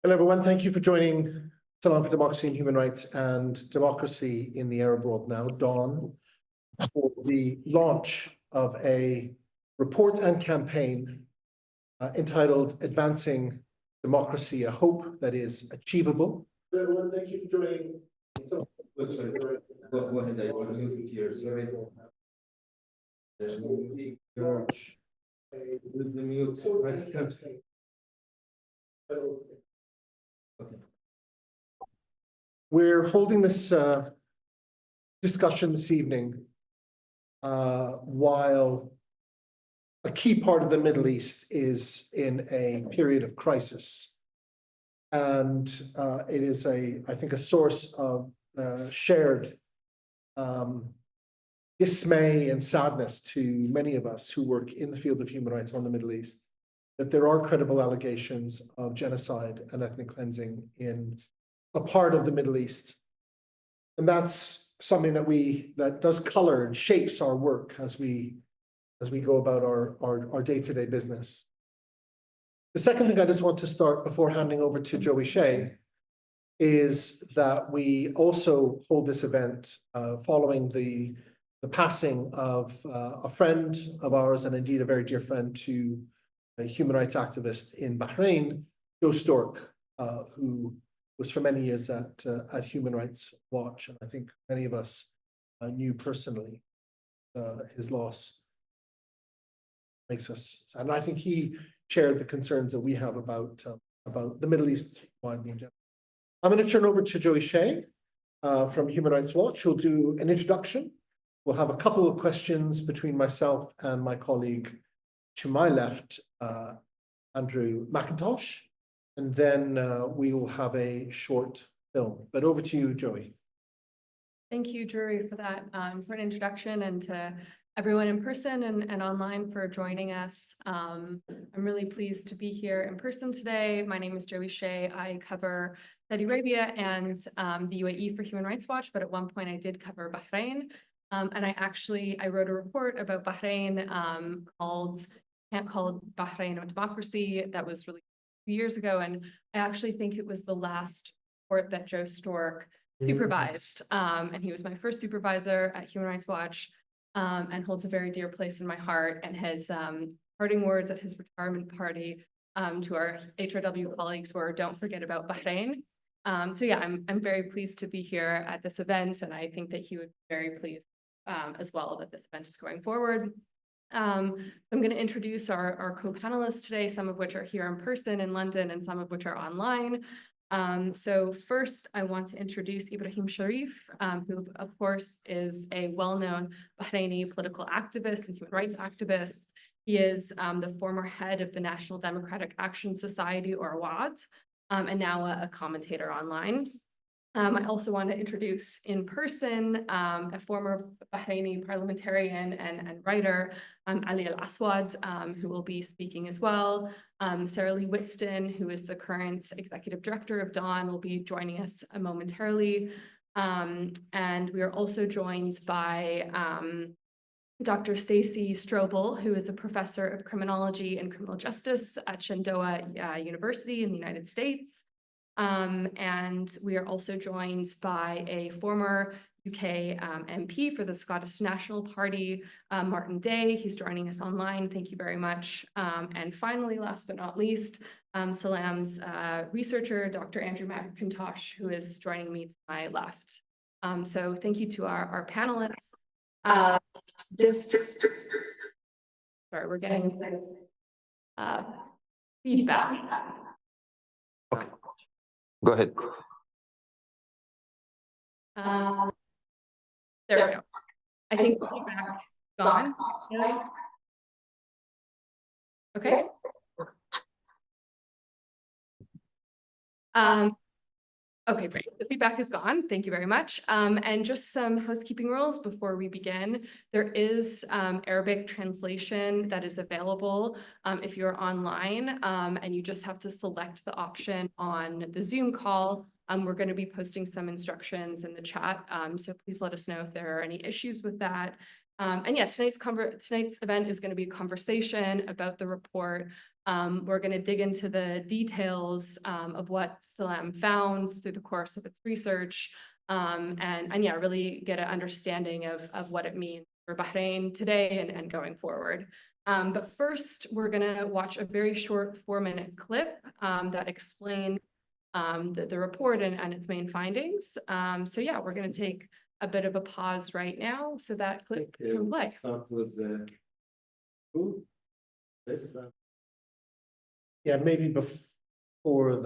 Hello, everyone. Thank you for joining Salon for Democracy and Human Rights and Democracy in the Arab World Now, Dawn, for the launch of a report and campaign entitled Advancing Democracy, a Hope That Is Achievable. Hello, everyone. Thank you for joining. Go ahead. I want to mute here. Sorry. With the mute. Okay. We're holding this discussion this evening while a key part of the Middle East is in a period of crisis. And it is I think, a source of shared dismay and sadness to many of us who work in the field of human rights on the Middle East, that there are credible allegations of genocide and ethnic cleansing in a part of the Middle East. And that's something that does color and shapes our work as we go about our day-to-day business. The second thing I just want to start before handing over to Joey Shea is that we also hold this event following the passing of a friend of ours, and indeed a very dear friend to a human rights activist in Bahrain, Joe Stork, who was for many years at Human Rights Watch, and I think many of us knew personally. His loss makes us sad, and I think he shared the concerns that we have about the Middle East widely in general. I'm going to turn over to Joey Shea from Human Rights Watch, who'll do an introduction. We'll have a couple of questions between myself and my colleague to my left, Andrew McIntosh, and then we will have a short film. But over to you, Joey. Thank you, Drury, for that important introduction, and to everyone in person and online for joining us. I'm really pleased to be here in person today. My name is Joey Shea. I cover Saudi Arabia and the UAE for Human Rights Watch, but at one point I did cover Bahrain. And I wrote a report about Bahrain called Bahrain of Democracy that was released 2 years ago. And I actually think it was the last report that Joe Stork supervised. And he was my first supervisor at Human Rights Watch, and holds a very dear place in my heart. And his parting words at his retirement party to our HRW colleagues were, "Don't forget about Bahrain." So yeah, I'm very pleased to be here at this event, and I think that he would be very pleased as well that this event is going forward. So I'm going to introduce our co-panelists today, some of which are here in person in London and some of which are online. So first, I want to introduce Ibrahim Sharif, who of course is a well-known Bahraini political activist and human rights activist. He is the former head of the National Democratic Action Society, or WAD, and now a commentator online. I also want to introduce in person a former Bahraini parliamentarian and writer, Ali Al-Aswad, who will be speaking as well. Sarah Lee Whitston, who is the current executive director of Dawn, will be joining us momentarily. And we are also joined by Dr. Stacey Strobel, who is a professor of criminology and criminal justice at Shenandoah University in the United States. And we are also joined by a former UK MP for the Scottish National Party, Martin Day. He's joining us online. Thank you very much. And finally, last but not least, Salam's researcher, Dr. Andrew McIntosh, who is joining me to my left. So thank you to our panelists. Sorry, we're getting feedback. Okay. Go ahead. There we go. I think the feedback is gone. Okay. Okay, great. The feedback is gone. Thank you very much. And just some housekeeping rules before we begin. There is Arabic translation that is available if you're online, and you just have to select the option on the Zoom call. We're going to be posting some instructions in the chat, so please let us know if there are any issues with that. And yeah, tonight's event is going to be a conversation about the report. We're going to dig into the details of what Salam found through the course of its research, and yeah, really get an understanding of what it means for Bahrain today and going forward. But first, we're going to watch a very short 4-minute clip that explains the report and its main findings. So yeah, we're going to take a bit of a pause right now so that clip can play. Start with the who? This. Yeah, maybe before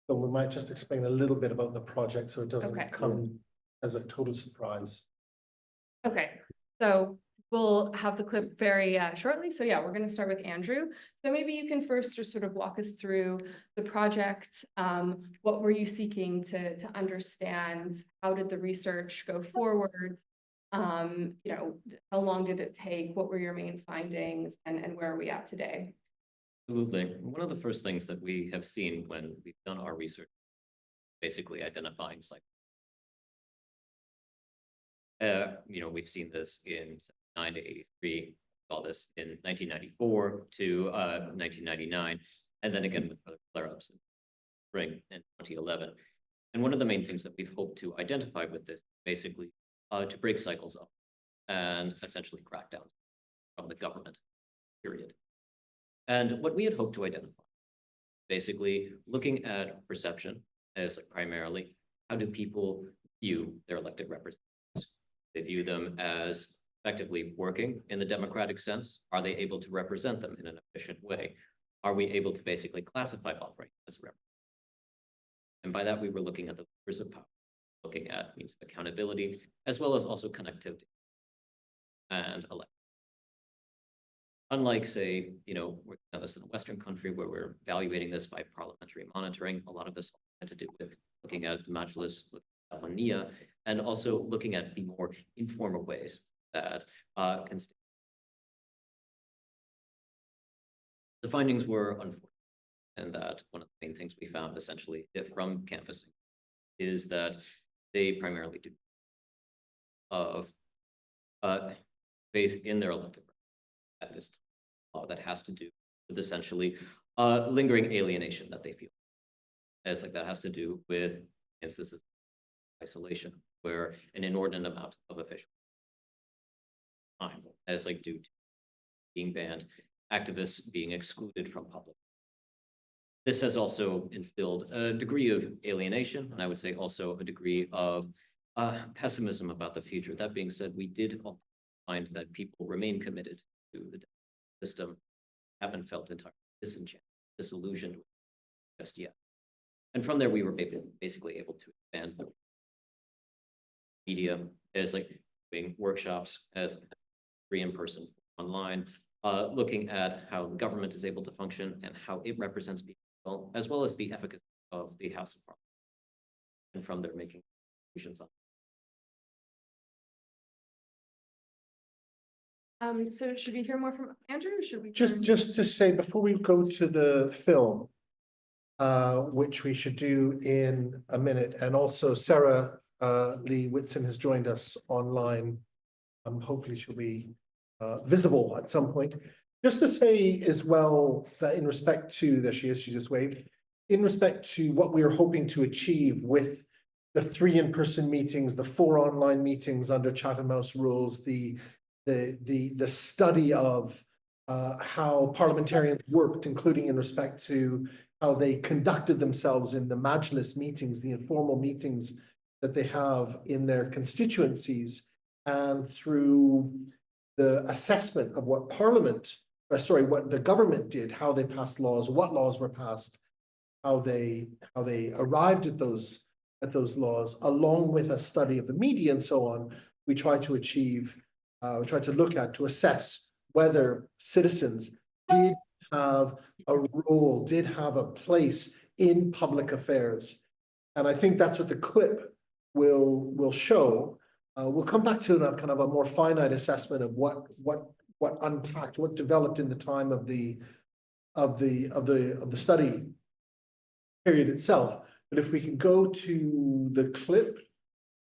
but we might just explain a little bit about the project so it doesn't Okay. come as a total surprise. Okay, so we'll have the clip very shortly. So yeah, we're going to start with Andrew. So maybe you can first just sort of walk us through the project. What were you seeking to understand? How did the research go forward? You know, how long did it take? What were your main findings, and where are we at today? Absolutely. One of the first things that we have seen when we've done our research, basically identifying you know, we've seen this in 79 to 83, saw this in 1994 to 1999, and then again with other flare-ups in spring in 2011. And one of the main things that we've hoped to identify with this, basically, to break cycles up and essentially crack down from the government, period. And what we had hoped to identify, basically looking at perception as like primarily, how do people view their elected representatives? They view them as effectively working in the democratic sense. Are they able to represent them in an efficient way? Are we able to basically classify Bahrain as a representative? And by that, we were looking at the levers of power, looking at means of accountability, as well as also connectivity and election. Unlike, say, you know, we're doing this in a Western country where we're evaluating this by parliamentary monitoring, a lot of this had to do with looking at the Majlis, and also looking at the more informal ways that can stay. The findings were unfortunate, and that one of the main things we found essentially from canvassing is that they primarily do of faith in their elected at this time, that has to do with essentially lingering alienation that they feel. As like that has to do with instances of isolation, where an inordinate amount of official time as like due to being banned, activists being excluded from public. This has also instilled a degree of alienation, and I would say also a degree of pessimism about the future. That being said, we did find that people remain committed to the system, haven't felt entirely disillusioned just yet. And from there, we were basically able to expand the media as like doing workshops as free in person, online, looking at how the government is able to function and how it represents people, as well as the efficacy of the House of Parliament. And from there, making conclusions on. So should we hear more from Andrew, or should we just to say before we go to the film, which we should do in a minute, and also Sarah Lee Whitson has joined us online. Hopefully she'll be visible at some point. Just to say as well that in respect to, there she is, she just waved, in respect to what we are hoping to achieve with the 3 in-person meetings, the 4 online meetings under Chatham House rules, the study of how parliamentarians worked, including in respect to how they conducted themselves in the Majlis meetings, the informal meetings that they have in their constituencies, and through the assessment of what what the government did, how they passed laws, what laws were passed, how they arrived at those laws, along with a study of the media and so on. We try to achieve, we try to look at, to assess whether citizens did have a role, did have a place in public affairs. And I think that's what the clip will show. We'll come back to a kind of a more finite assessment of what unpacked, what developed in the time of the study period itself. But if we can go to the clip,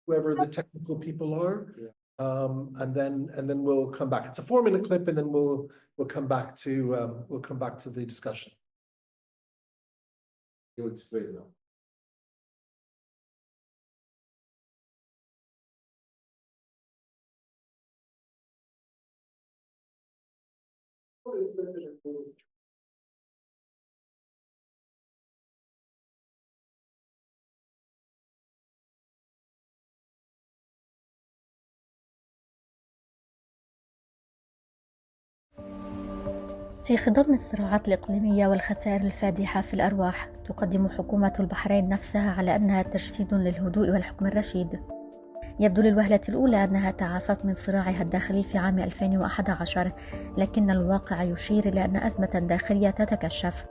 whoever the technical people are. Yeah. And then we'll come back. It's a 4-minute clip, and then we'll come back to the discussion. You explain now. في خضم الصراعات الإقليمية والخسائر الفادحة في الأرواح، تقدم حكومة البحرين نفسها على أنها تجسيد للهدوء والحكم الرشيد. يبدو للوهلة الأولى أنها تعافت من صراعها الداخلي في عام 2011، لكن الواقع يشير إلى أن أزمة داخلية تتكشف،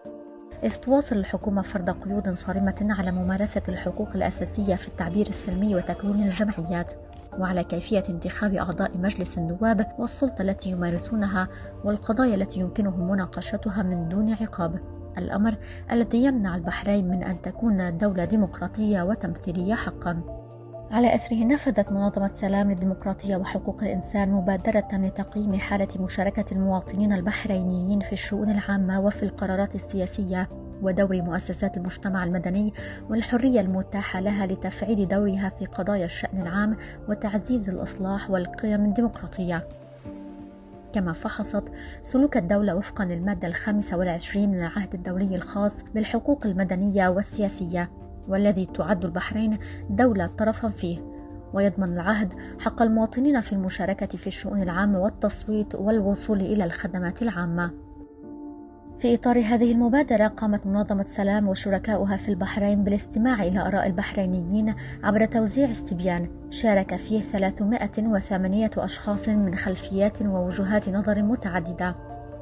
إذ تواصل الحكومة فرض قيود صارمة على ممارسة الحقوق الأساسية في التعبير السلمي وتكوين الجمعيات، وعلى كيفية انتخاب أعضاء مجلس النواب والسلطة التي يمارسونها والقضايا التي يمكنهم مناقشتها من دون عقاب، الأمر الذي يمنع البحرين من أن تكون دولة ديمقراطية وتمثيلية حقا. على أثره نفذت منظمة سلام للديمقراطية وحقوق الإنسان مبادرة لتقييم حالة مشاركة المواطنين البحرينيين في الشؤون العامة وفي القرارات السياسية، ودور مؤسسات المجتمع المدني والحرية المتاحة لها لتفعيل دورها في قضايا الشأن العام وتعزيز الإصلاح والقيم الديمقراطية. كما فحصت سلوك الدولة وفقا للمادة 25 من العهد الدولي الخاص بالحقوق المدنية والسياسية، والذي تعد البحرين دولة طرفا فيه، ويضمن العهد حق المواطنين في المشاركة في الشؤون العامة والتصويت والوصول إلى الخدمات العامة. في إطار هذه المبادرة قامت منظمة سلام وشركاؤها في البحرين بالاستماع إلى آراء البحرينيين عبر توزيع استبيان شارك فيه 308 أشخاص من خلفيات ووجهات نظر متعددة،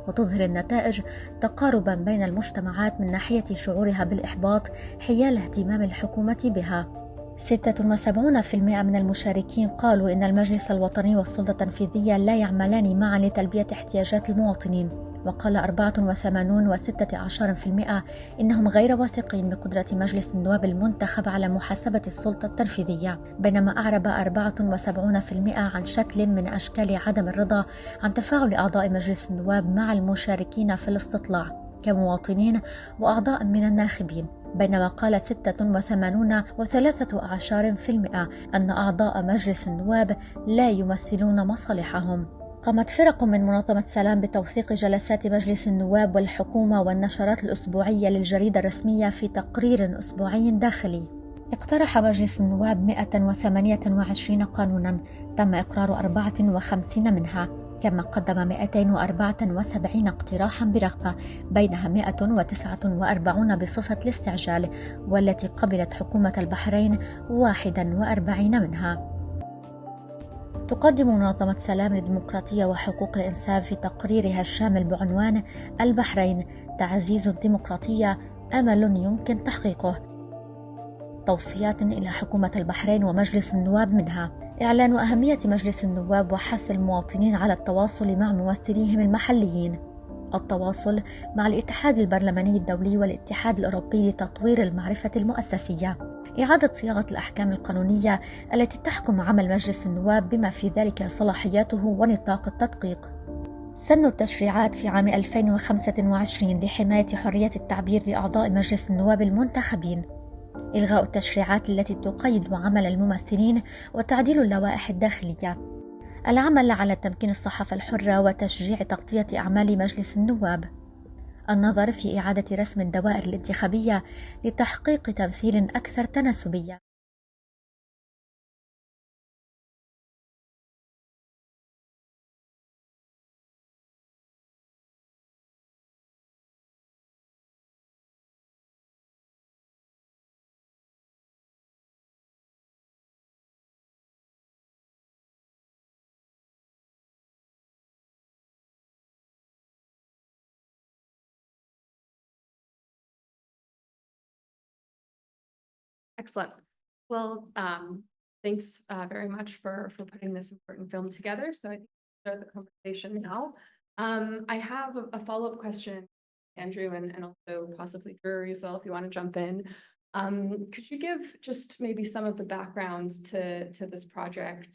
وتظهر النتائج تقاربا بين المجتمعات من ناحية شعورها بالإحباط حيال اهتمام الحكومة بها. 76% من المشاركين قالوا إن المجلس الوطني والسلطة التنفيذية لا يعملان معا لتلبية احتياجات المواطنين، وقال 84.16% إنهم غير واثقين بقدرة مجلس النواب المنتخب على محاسبة السلطة التنفيذية، بينما أعرب 74% عن شكل من أشكال عدم الرضا عن تفاعل أعضاء مجلس النواب مع المشاركين في الاستطلاع كمواطنين وأعضاء من الناخبين، بينما قالت 86.13% أن أعضاء مجلس النواب لا يمثلون مصالحهم. قامت فرق من منظمة سلام بتوثيق جلسات مجلس النواب والحكومة والنشرات الأسبوعية للجريدة الرسمية في تقرير أسبوعي داخلي. اقترح مجلس النواب 128 قانونا، تم إقرار 54 منها، كما قدم 274 اقتراحا برغبة، بينها 149 بصفة الاستعجال، والتي قبلت حكومة البحرين 41 منها. تقدم منظمة سلام للديمقراطية وحقوق الإنسان في تقريرها الشامل بعنوان البحرين تعزيز الديمقراطية أمل يمكن تحقيقه توصيات إلى حكومة البحرين ومجلس النواب، منها إعلان أهمية مجلس النواب وحث المواطنين على التواصل مع ممثليهم المحليين، التواصل مع الاتحاد البرلماني الدولي والاتحاد الأوروبي لتطوير المعرفة المؤسسية، إعادة صياغة الأحكام القانونية التي تحكم عمل مجلس النواب بما في ذلك صلاحياته ونطاق التدقيق، سن التشريعات في عام 2025 لحماية حرية التعبير لأعضاء مجلس النواب المنتخبين، إلغاء التشريعات التي تقيد عمل الممثلين وتعديل اللوائح الداخلية، العمل على تمكين الصحافة الحرة وتشجيع تغطية أعمال مجلس النواب، النظر في إعادة رسم الدوائر الانتخابية لتحقيق تمثيل أكثر تناسبية. Excellent. Well, thanks very much for putting this important film together. So I think we'll start the conversation now. I have a follow-up question, Andrew, and also possibly Drury as well, if you want to jump in. Could you give just maybe some of the backgrounds to this project?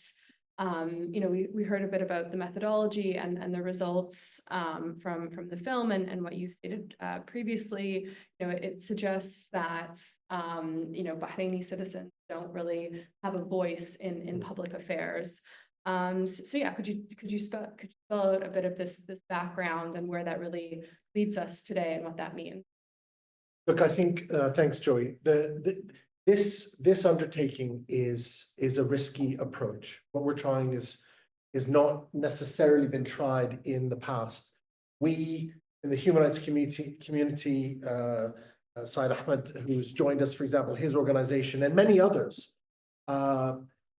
we heard a bit about the methodology and the results from the film and what you stated previously. It suggests that Bahraini citizens don't really have a voice in public affairs. So yeah, could you spell out a bit of this background and where that really leads us today and what that means? Look, I think, thanks, Joey. This undertaking is a risky approach. What we're trying is not necessarily been tried in the past. We, in the human rights community, Said Ahmed, who's joined us, for example, his organization, and many others,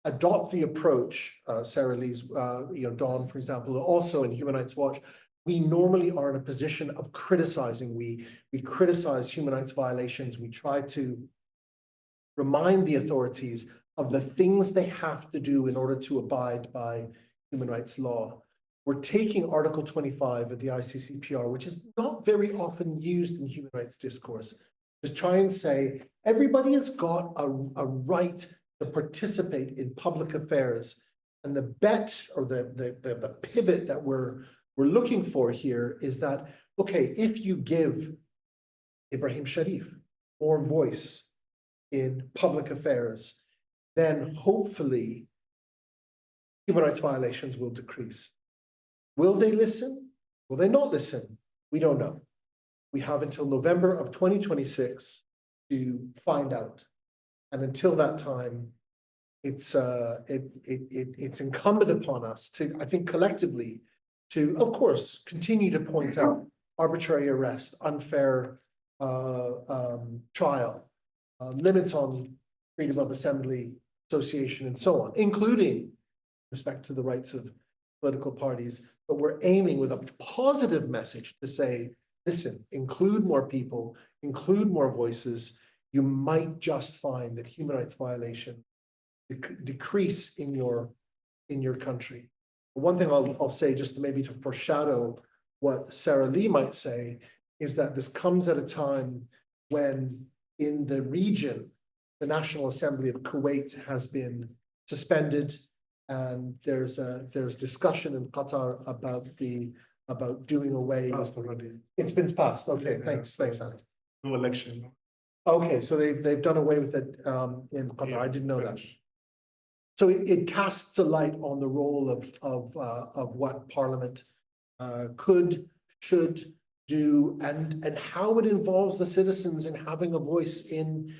adopt the approach, Sarah Lee's, Dawn, for example, also in Human Rights Watch. We normally are in a position of criticizing. We criticize human rights violations. We try to remind the authorities of the things they have to do in order to abide by human rights law. We're taking Article 25 of the ICCPR, which is not very often used in human rights discourse, to try and say everybody has got a right to participate in public affairs. And the bet or the pivot that we're looking for here is that, okay, if you give Ibrahim Sharif more voice in public affairs, then hopefully human rights violations will decrease. Will they listen? Will they not listen? We don't know. We have until November of 2026 to find out. And until that time, it's incumbent upon us to, I think, collectively, to, of course, continue to point out arbitrary arrest, unfair trial, limits on freedom of assembly, association, and so on, including respect to the rights of political parties. But we're aiming with a positive message to say, listen, include more people, include more voices. You might just find that human rights violation decrease in your country. One thing I'll say, just maybe to foreshadow what Sarah Lee might say, is that this comes at a time when in the region, the National Assembly of Kuwait has been suspended, and there's discussion in Qatar about doing away. Passed already. It's been passed. Okay, Yeah, thanks, Ali. No election. Okay, so they've done away with it in Qatar. I didn't know that. So it casts a light on the role of what Parliament could, should do, and how it involves the citizens in having a voice in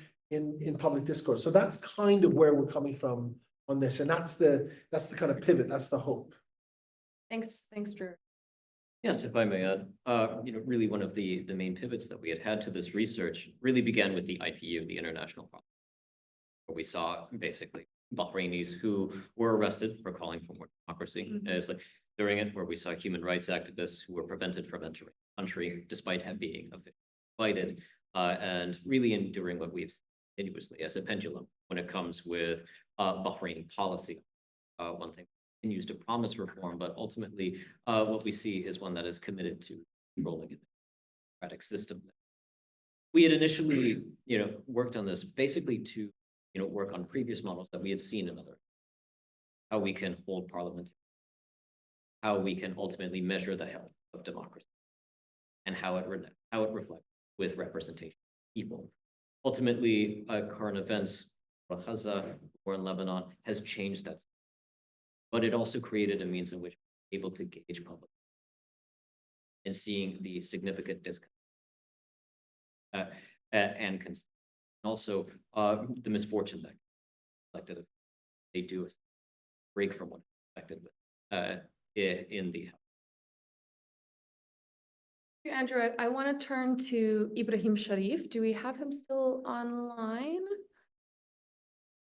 public discourse. So that's kind of where we're coming from on this, and that's the kind of pivot. That's the hope. Thanks, Drew. Yes, if I may add, really one of the main pivots that we had to this research really began with the IPU, the International Parliament, where we saw basically Bahrainis who were arrested for calling for more democracy. Mm-hmm. It's like during it where we saw human rights activists who were prevented from entering the country despite being invited, and really enduring what we've seen continuously as a pendulum when it comes with Bahraini policy. One thing continues to promise reform, but ultimately what we see is one that is committed to controlling a democratic system. We had initially, worked on this basically to, work on previous models that we had seen in other, how we can hold parliament, how we can ultimately measure the health of democracy, and how it reflects with representation of people. Ultimately, current events, Gaza or in Lebanon, has changed that. But it also created a means in which we're able to gauge public and seeing the significant disconnect and also the misfortune that elected they do break from what expected in the. Andrew, I want to turn to Ibrahim Sharif. Do we have him still online?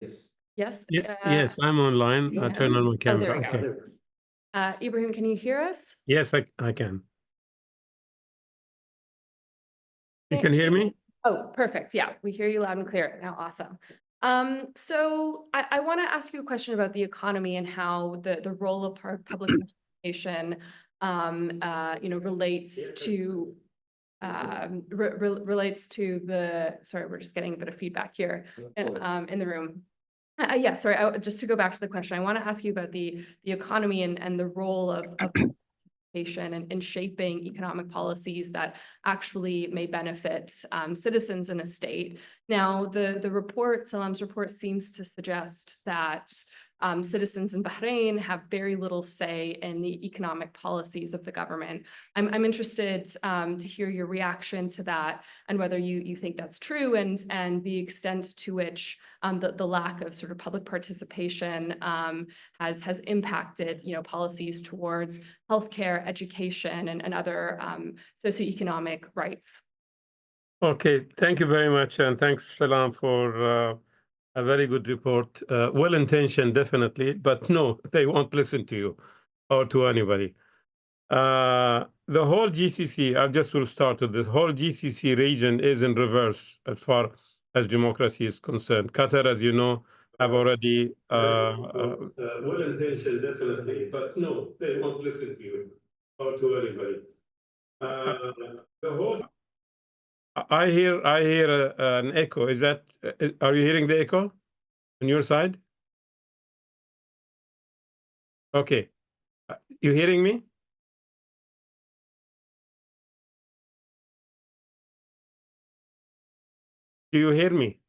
Yes. Yes. Yes, I'm online. I turn on my camera. There we Okay. go. Ibrahim, can you hear us? Yes, I can. You can hear me? Oh, perfect. Yeah, we hear you loud and clear now. Awesome. So I want to ask you a question about the economy and how the role of public participation, relates to relates to the. Sorry, we're just getting a bit of feedback here in the room. Yeah, sorry, just to go back to the question, I want to ask you about the economy and the role of participation in shaping economic policies that actually may benefit citizens in a state. Now, the report, Salam's report, seems to suggest that citizens in Bahrain have very little say in the economic policies of the government. I'm interested to hear your reaction to that and whether you think that's true and the extent to which the lack of sort of public participation has impacted, policies towards healthcare, education, and other socioeconomic rights. Okay, thank you very much, and thanks, Salam, for a very good report. Well-intentioned, definitely, but no, they won't listen to you or to anybody. The whole GCC, I just will start with this. Whole GCC region is in reverse as far as democracy is concerned. Qatar, as you know, have already well-intentioned, definitely, but no, they won't listen to you or to anybody. The whole I hear an echo. Is that are you hearing the echo on your side? Okay, you hearing me? Do you hear me?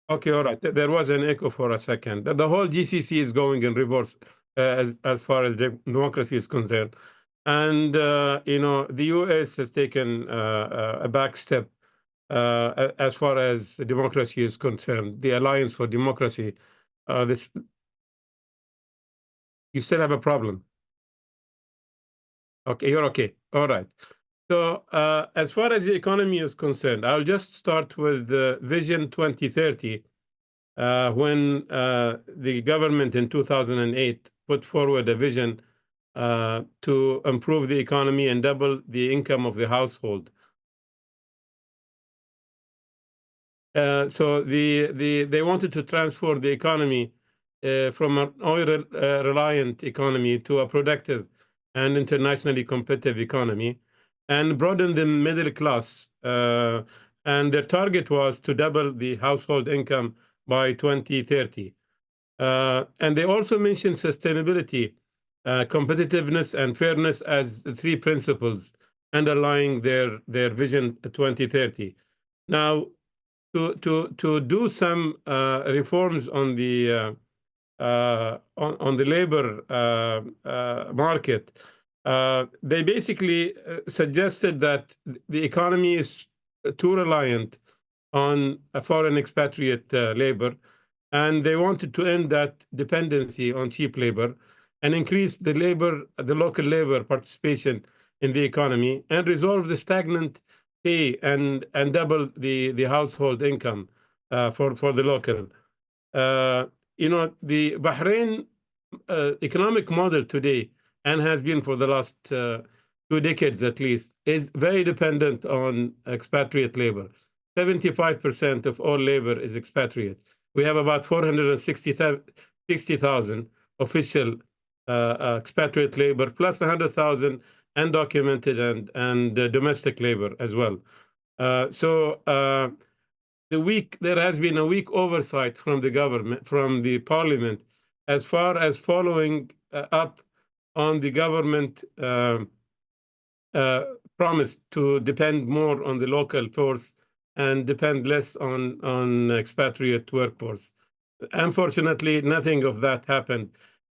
Okay, all right. There was an echo for a second. The whole GCC is going in reverse as far as democracy is concerned. And, the US has taken a back step as far as democracy is concerned. The Alliance for Democracy, you still have a problem. Okay, you're okay. All right. So as far as the economy is concerned, I'll just start with Vision 2030. When the government in 2008 put forward a vision to improve the economy and double the income of the household. So they wanted to transform the economy from an oil-reliant economy to a productive and internationally competitive economy, and broaden the middle class. And their target was to double the household income by 2030. And they also mentioned sustainability, competitiveness, and fairness as the three principles underlying their Vision 2030. Now, to do some reforms on the labor market, they basically suggested that the economy is too reliant on a foreign expatriate labor, and they wanted to end that dependency on cheap labor and increase the local labor participation in the economy and resolve the stagnant pay and double the household income for the local. The Bahrain economic model today, and has been for the last 2 decades at least, is very dependent on expatriate labor. 75% of all labor is expatriate. We have about 460,000 official expatriate labor, plus 100,000 undocumented and domestic labor as well. There has been a weak oversight from the government, from the parliament, as far as following up on the government promise to depend more on the local force and depend less on expatriate workforce. Unfortunately, nothing of that happened.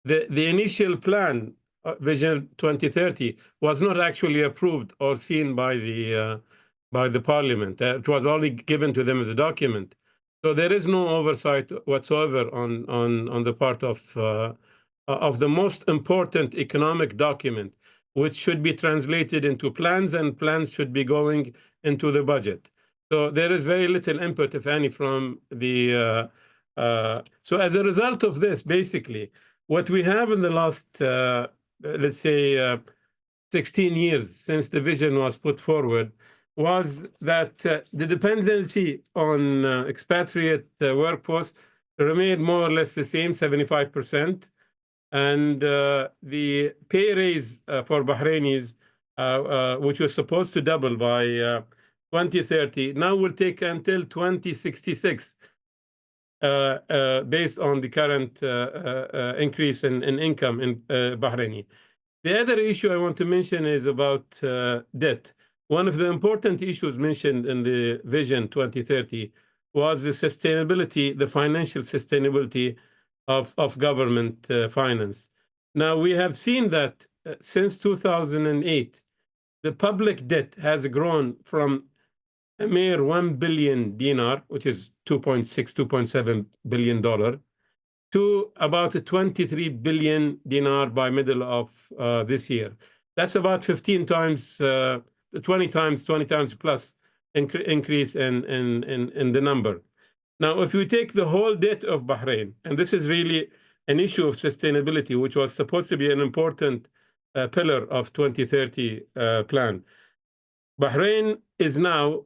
The initial plan, Vision 2030, was not actually approved or seen by the parliament. It was only given to them as a document. So there is no oversight whatsoever on the part of the most important economic document, which should be translated into plans, and plans should be going into the budget. So there is very little input, if any, from the. So as a result of this, basically, what we have in the last, let's say, 16 years since the vision was put forward, was that the dependency on expatriate workforce remained more or less the same, 75%. And the pay raise for Bahrainis, which was supposed to double by 2030, now will take until 2066 based on the current increase in income in Bahraini. The other issue I want to mention is about debt. One of the important issues mentioned in the Vision 2030 was the sustainability, the financial sustainability of government finance. Now, we have seen that since 2008, the public debt has grown from a mere 1 billion dinar, which is 2.6, $2.7 billion, to about 23 billion dinar by middle of this year. That's about 15 times, 20 times plus increase in the number. Now, if we take the whole debt of Bahrain, and this is really an issue of sustainability, which was supposed to be an important pillar of 2030 plan. Bahrain is now,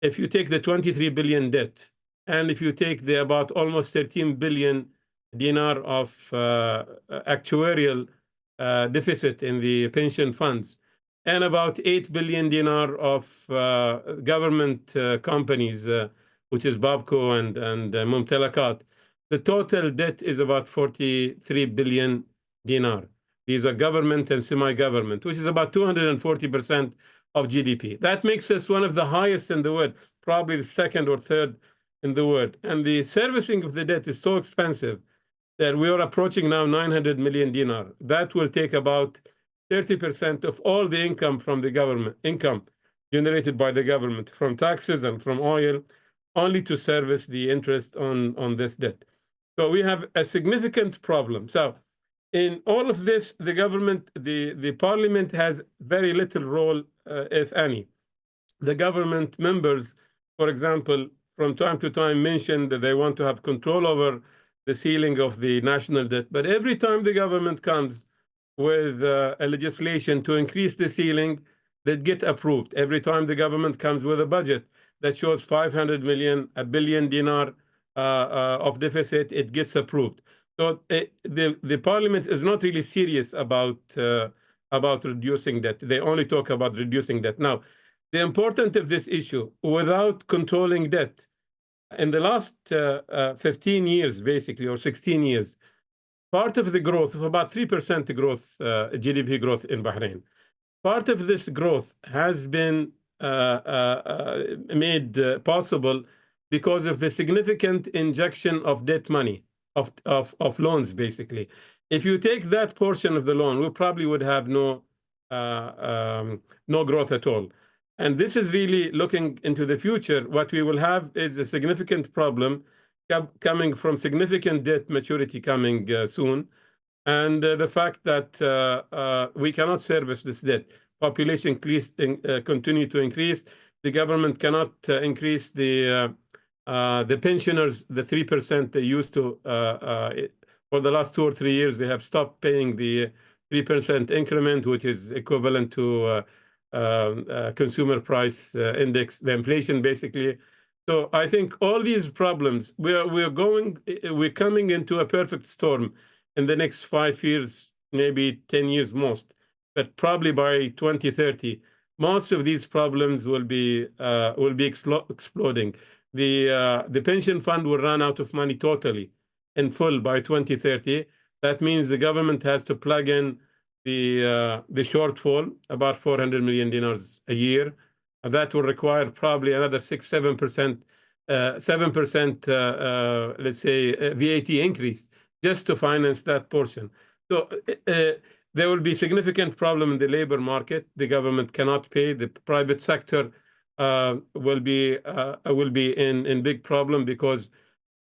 if you take the 23 billion debt, and if you take the about almost 13 billion dinar of actuarial deficit in the pension funds, and about 8 billion dinar of government companies, which is Babco and Mumtalakat, the total debt is about 43 billion dinar. These are government and semi-government, which is about 240% of GDP. That makes us one of the highest in the world, probably the second or third in the world. And the servicing of the debt is so expensive that we are approaching now 900 million dinar. That will take about 30% of all the income from the government, income generated by the government from taxes and from oil, only to service the interest on this debt. So we have a significant problem. So in all of this, the government, the parliament has very little role, if any. The government members, for example, from time to time mention that they want to have control over the ceiling of the national debt. But every time the government comes with a legislation to increase the ceiling, that get approved. Every time the government comes with a budget that shows 500 million, a billion dinar of deficit, it gets approved. So the parliament is not really serious about reducing debt. They only talk about reducing debt. Now, the importance of this issue, without controlling debt, in the last 15 years, basically, or 16 years, part of the growth of about 3% growth, GDP growth in Bahrain, part of this growth has been made possible because of the significant injection of debt money, of loans, basically. If you take that portion of the loan, we probably would have no growth at all. And this is really looking into the future. What we will have is a significant problem coming from significant debt maturity coming soon. And the fact that we cannot service this debt. Population continue to increase. The government cannot increase the pensioners, the 3% they used to, for the last 2 or 3 years, they have stopped paying the 3% increment, which is equivalent to consumer price index, the inflation, basically. So I think all these problems, we're coming into a perfect storm in the next 5 years, maybe 10 years most, but probably by 2030, most of these problems will be exploding. The pension fund will run out of money totally in full by 2030. That means the government has to plug in the shortfall, about 400 million dinars a year. And that will require probably another 7%, let's say, VAT increase just to finance that portion. So there will be significant problem in the labor market. The government cannot pay. The private sector will be in big problem because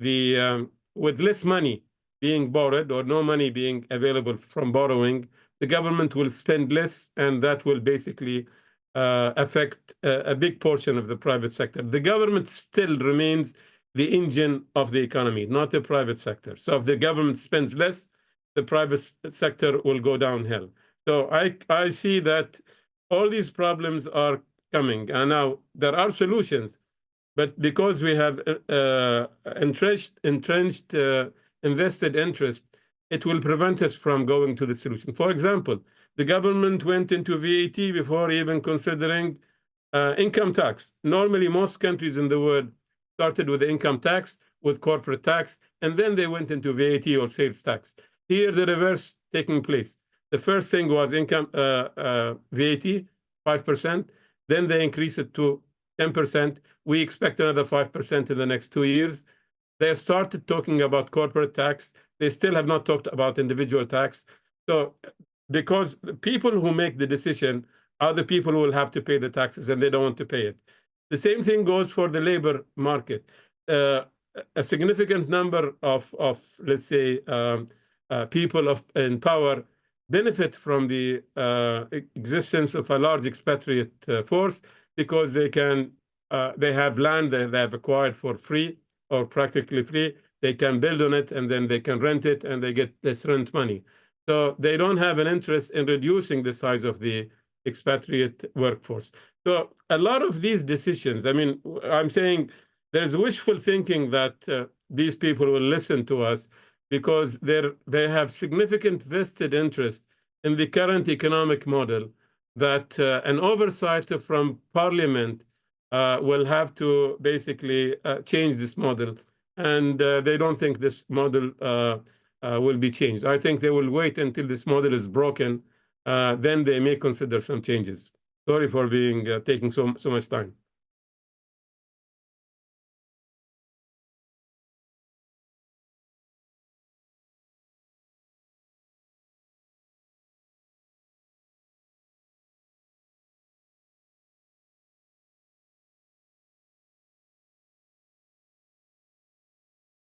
with less money being borrowed or no money being available from borrowing, the government will spend less, and that will basically affect a big portion of the private sector. The government still remains the engine of the economy, not the private sector. So if the government spends less, the private sector will go downhill. So I see that all these problems are coming. And now there are solutions, but because we have entrenched invested interest, it will prevent us from going to the solution. For example, the government went into VAT before even considering income tax. Normally, most countries in the world started with the income tax, with corporate tax, and then they went into VAT or sales tax. Here, the reverse taking place. The first thing was income VAT, 5%. Then they increased it to 10%. We expect another 5% in the next 2 years. They started talking about corporate tax. They still have not talked about individual tax. So because the people who make the decision are the people who will have to pay the taxes, and they don't want to pay it. The same thing goes for the labor market. A significant number of let's say, people in power benefit from the existence of a large expatriate force, because they have land that they have acquired for free or practically free. They can build on it, and then they can rent it, and they get this rent money. So they don't have an interest in reducing the size of the expatriate workforce. So a lot of these decisions, I mean, I'm saying there's wishful thinking that these people will listen to us, because they have significant vested interest in the current economic model, that an oversight from Parliament will have to basically change this model. And they don't think this model will be changed. I think they will wait until this model is broken. Then they may consider some changes. Sorry for being taking so much time.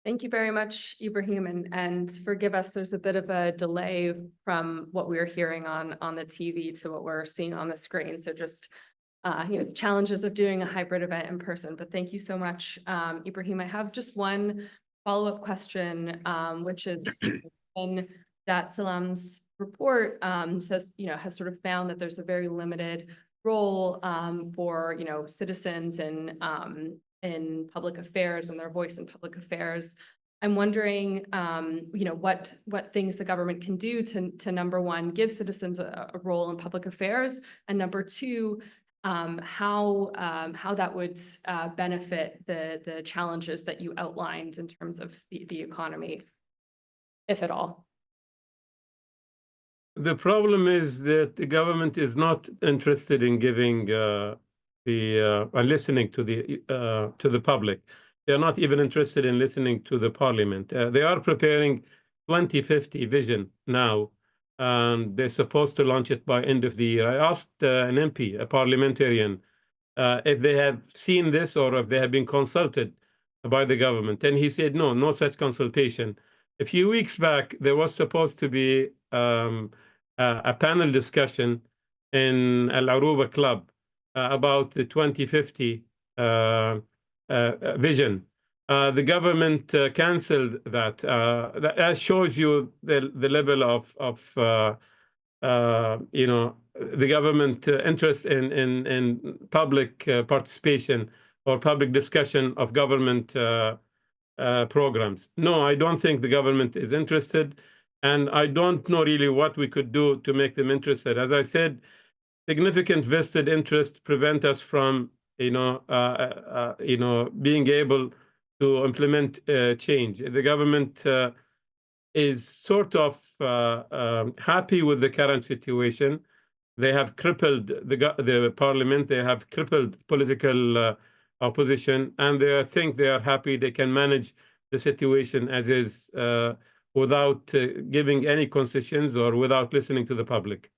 Thank you very much, Ibrahim, and forgive us, there's a bit of a delay from what we were hearing on the TV to what we're seeing on the screen. So just, the challenges of doing a hybrid event in person, but thank you so much, Ibrahim. I have just one follow-up question, which is in Dat Salam's report says, has sort of found that there's a very limited role for, citizens in public affairs and their voice in public affairs. I'm wondering, what things the government can do to number one, give citizens a role in public affairs, and number two, how that would benefit the challenges that you outlined in terms of the economy, if at all. The problem is that the government is not interested in giving listening to the public. They are not even interested in listening to the Parliament. They are preparing 2050 vision now, and they're supposed to launch it by end of the year. I asked an MP, a parliamentarian, if they have seen this or if they have been consulted by the government, and he said no such consultation. A few weeks back, there was supposed to be a panel discussion in Al Aruba Club about the 2050 vision. The government canceled that. That shows you the level of the government interest in public participation or public discussion of government programs. No, I don't think the government is interested, and I don't know really what we could do to make them interested. As I said, significant vested interest prevent us from, being able to implement change. The government is sort of happy with the current situation. They have crippled the parliament. They have crippled political opposition, and they think they are happy they can manage the situation as is without giving any concessions or without listening to the public.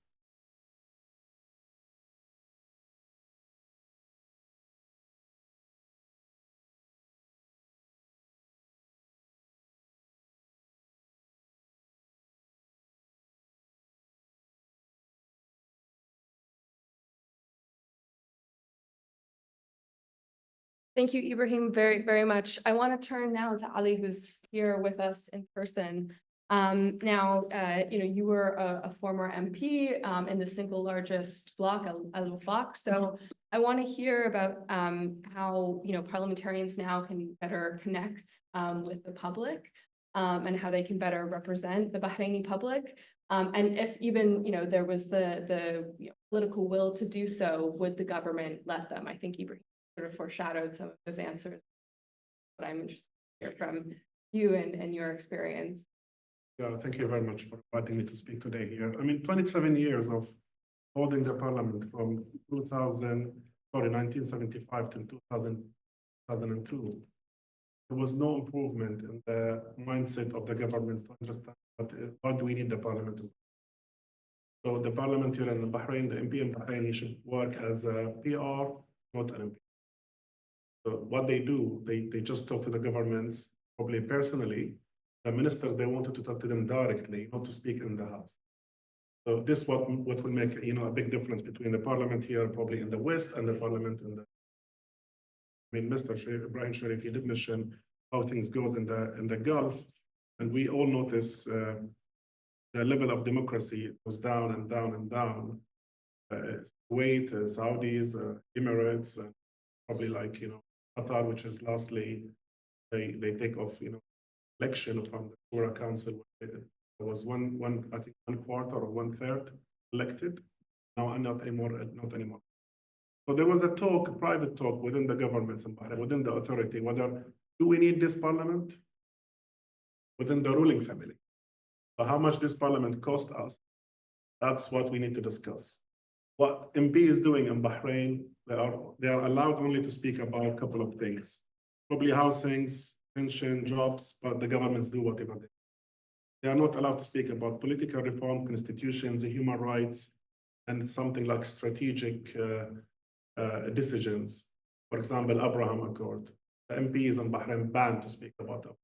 Thank you, Ibrahim, very, very much. I want to turn now to Ali, who's here with us in person. You were a former MP in the single largest bloc, Al Wafaq. So I want to hear about how parliamentarians now can better connect with the public and how they can better represent the Bahraini public. And if even there was the political will to do so, would the government let them? I think Ibrahim sort of foreshadowed some of those answers, but I'm interested. hear from you and your experience. Yeah, thank you very much for inviting me to speak today here. I mean, 27 years of holding the parliament from 1975 till 2002. There was no improvement in the mindset of the governments to understand what do we need the parliament to do. So the parliament here in Bahrain, the MP in Bahrain, should work as a PR, not an MP. So what they do, they just talk to the governments, probably personally. The ministers, they wanted to talk to them directly, not to speak in the house. So this what will make a big difference between the parliament here, probably in the West, and the parliament in the. I mean, Mr. Ibrahim Sharif, he did mention how things goes in the Gulf, and we all notice the level of democracy goes down and down and down. Kuwait, Saudis, Emirates, probably like Qatar, which is lastly they take off election from the Shura Council. There was I think 1/4 or 1/3 elected. Now not anymore. So there was a private talk within the governments in Bahrain, within the authority, whether do we need this parliament within the ruling family. So how much this parliament cost us, that's what we need to discuss. What MP is doing in Bahrain, they are allowed only to speak about a couple of things, probably housings, pension, jobs, but the governments do whatever they are not allowed to speak about political reform, constitutions, human rights, and something like strategic decisions. For example, Abraham Accord. The MPs in Bahrain banned to speak about them.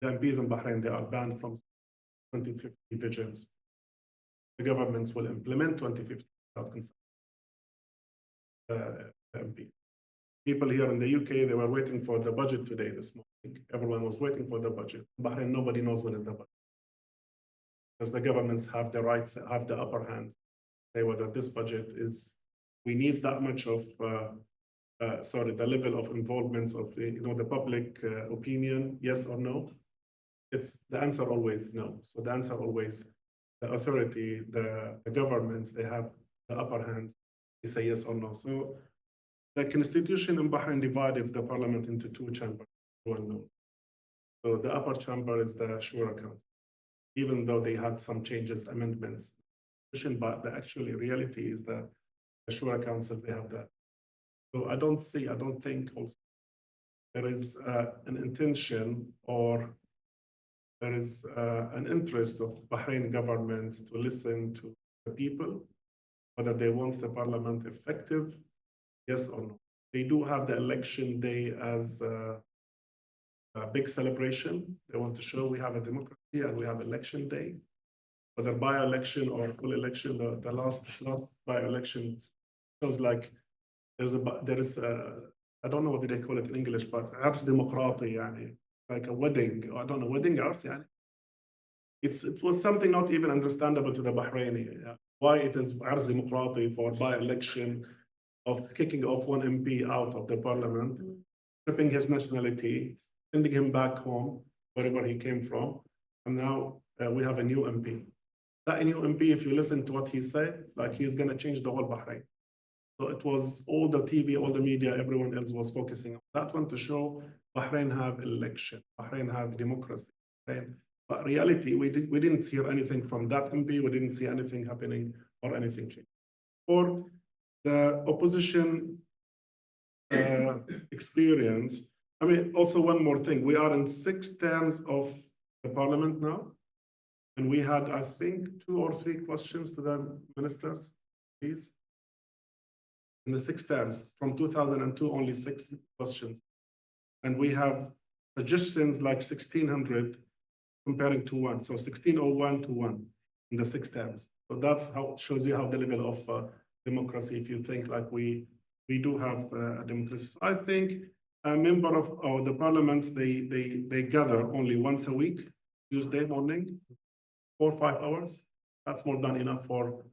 The MPs in Bahrain, they are banned from 2050 visions. The governments will implement 2050 without consent. MPs. People here in the UK, they were waiting for the budget today, this morning. Everyone was waiting for the budget. In Bahrain, nobody knows when is the budget. Because the governments have the rights, have the upper hand, say whether this budget is, we need that much of, the level of involvement of, the public opinion, yes or no. It's the answer always no. So the answer always, the authority, the governments, they have the upper hand. They say yes or no. So the constitution in Bahrain divides the parliament into two chambers. Everyone knows. So the upper chamber is the Shura Council, even though they had some changes, amendments. But the actual reality is that the Shura Council, they have that. So I don't think also there is an intention or there is an interest of Bahrain governments to listen to the people, whether they want the parliament effective, yes or no. They do have the election day as a big celebration. They want to show we have a democracy and we have election day. Whether by-election or full election, the last by-election shows like there is I don't know what they call it in English, but perhaps democracy, like a wedding. I don't know, wedding arts, It was something not even understandable to the Bahraini. Why it is Ars Democrati for by-election of kicking off one MP out of the parliament, stripping his nationality, sending him back home, wherever he came from. And now we have a new MP. That new MP, if you listen to what he said, like he's going to change the whole Bahrain. So it was all the TV, all the media, everyone else was focusing on that one to show Bahrain have election, Bahrain have democracy. But reality, we didn't hear anything from that MP. We didn't see anything happening or anything changing. Or the opposition experience. I mean, also one more thing. We are in 6 terms of the parliament now. And we had, I think, 2 or 3 questions to the ministers, please. In the 6 terms, from 2002, only 6 questions. And we have suggestions like 1,600 comparing to 1. So 1601 to 1 in the 6 terms. So that's how it shows you how the level of democracy, if you think like we do have a democracy. So I think a member of the parliaments, they gather only once a week, Tuesday morning, 4 or 5 hours. That's more than enough for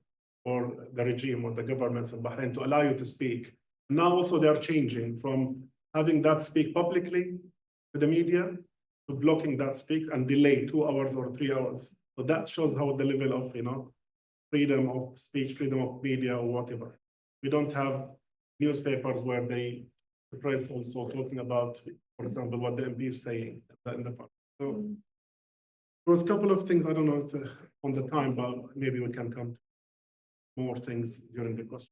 the regime or the governments of Bahrain to allow you to speak. Now also they're changing from having that speak publicly to the media to blocking that speak and delay 2 hours or 3 hours. So that shows how the level of freedom of speech, freedom of media or whatever. We don't have newspapers where they the press also talking about, for example, what the MP is saying in the past. So there was a couple of things, I don't know if on the time, but maybe we can come to more things during the question.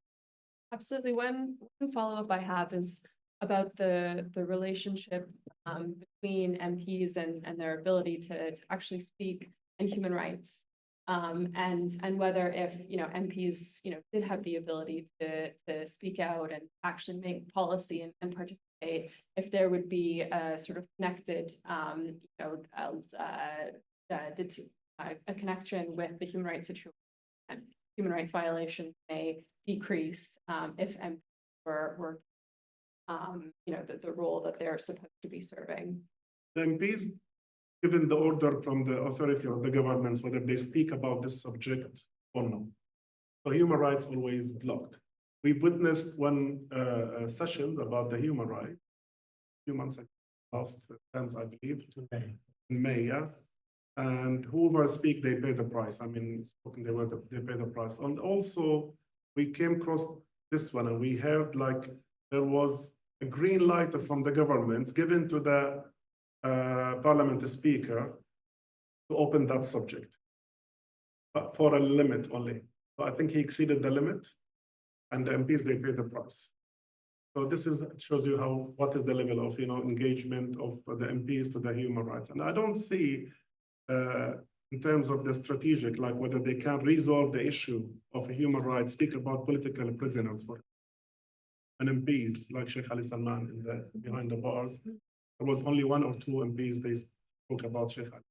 Absolutely. One follow-up I have is about the relationship between MPs and their ability to actually speak on human rights. And whether if, MPs, did have the ability to speak out and actually make policy and participate, if there would be a sort of connected, a connection with the human rights situation. And human rights violations may decrease if MPs were the role that they're supposed to be serving. The MPs, given the order from the authority or the governments, whether they speak about this subject or not. So human rights always blocked. We've witnessed one sessions about the human rights, a few months ago, last times I believe, in May, yeah. And whoever speak, they pay the price. I mean, they pay the price. And also, we came across this one, and we heard like there was a green light from the governments given to the parliament speaker to open that subject, but for a limit only. So I think he exceeded the limit, and the MPs, they pay the price. So this shows you what is the level of engagement of the MPs to the human rights. And I don't see in terms of the strategic, like whether they can resolve the issue of human rights, speak about political prisoners for and MPs like Sheikh Ali Salman behind the bars. There was only 1 or 2 MPs they spoke about Sheikh Ali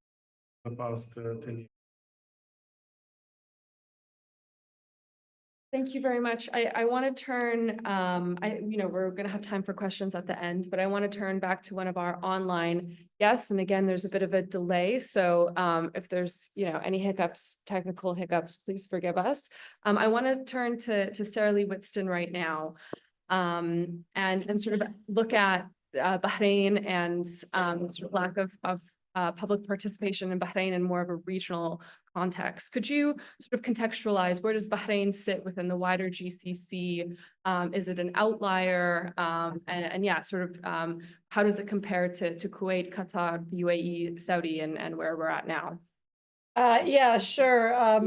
in the past 10 years. Thank you very much. I want to turn, we're going to have time for questions at the end, but I want to turn back to one of our online guests. And again, there's a bit of a delay. So if there's, any hiccups, technical hiccups, please forgive us. I want to turn to Sarah Lee Whitston right now and sort of look at Bahrain and sort of lack of public participation in Bahrain in more of a regional context. Could you sort of contextualize where does Bahrain sit within the wider GCC? Is it an outlier? And yeah, sort of how does it compare to Kuwait, Qatar, UAE, Saudi, and where we're at now? Yeah, sure. I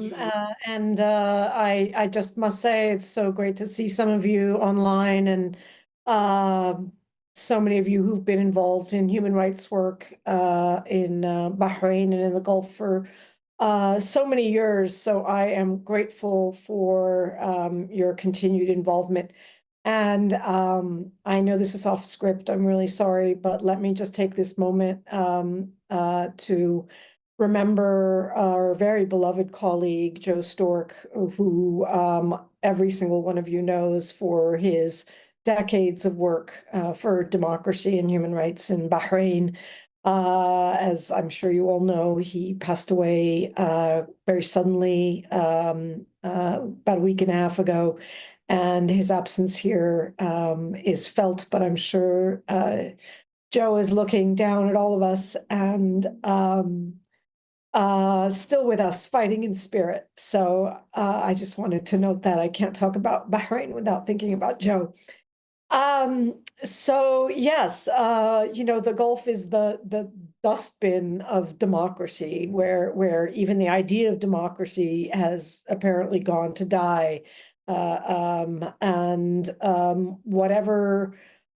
just must say it's so great to see some of you online and so many of you who've been involved in human rights work in Bahrain and in the Gulf for so many years. So I am grateful for your continued involvement. And I know this is off script. I'm really sorry, but let me just take this moment to remember our very beloved colleague, Joe Stork, who every single one of you knows for his decades of work for democracy and human rights in Bahrain. As I'm sure you all know, he passed away very suddenly about a week and a half ago, and his absence here is felt, but I'm sure Joe is looking down at all of us and still with us, fighting in spirit. So I just wanted to note that I can't talk about Bahrain without thinking about Joe. So yes, the Gulf is the dustbin of democracy, where even the idea of democracy has apparently gone to die. Whatever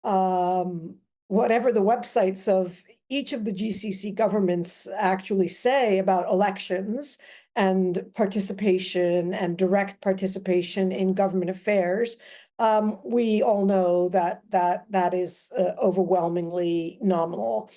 the websites of each of the GCC governments actually say about elections and participation and direct participation in government affairs, we all know that is overwhelmingly nominal.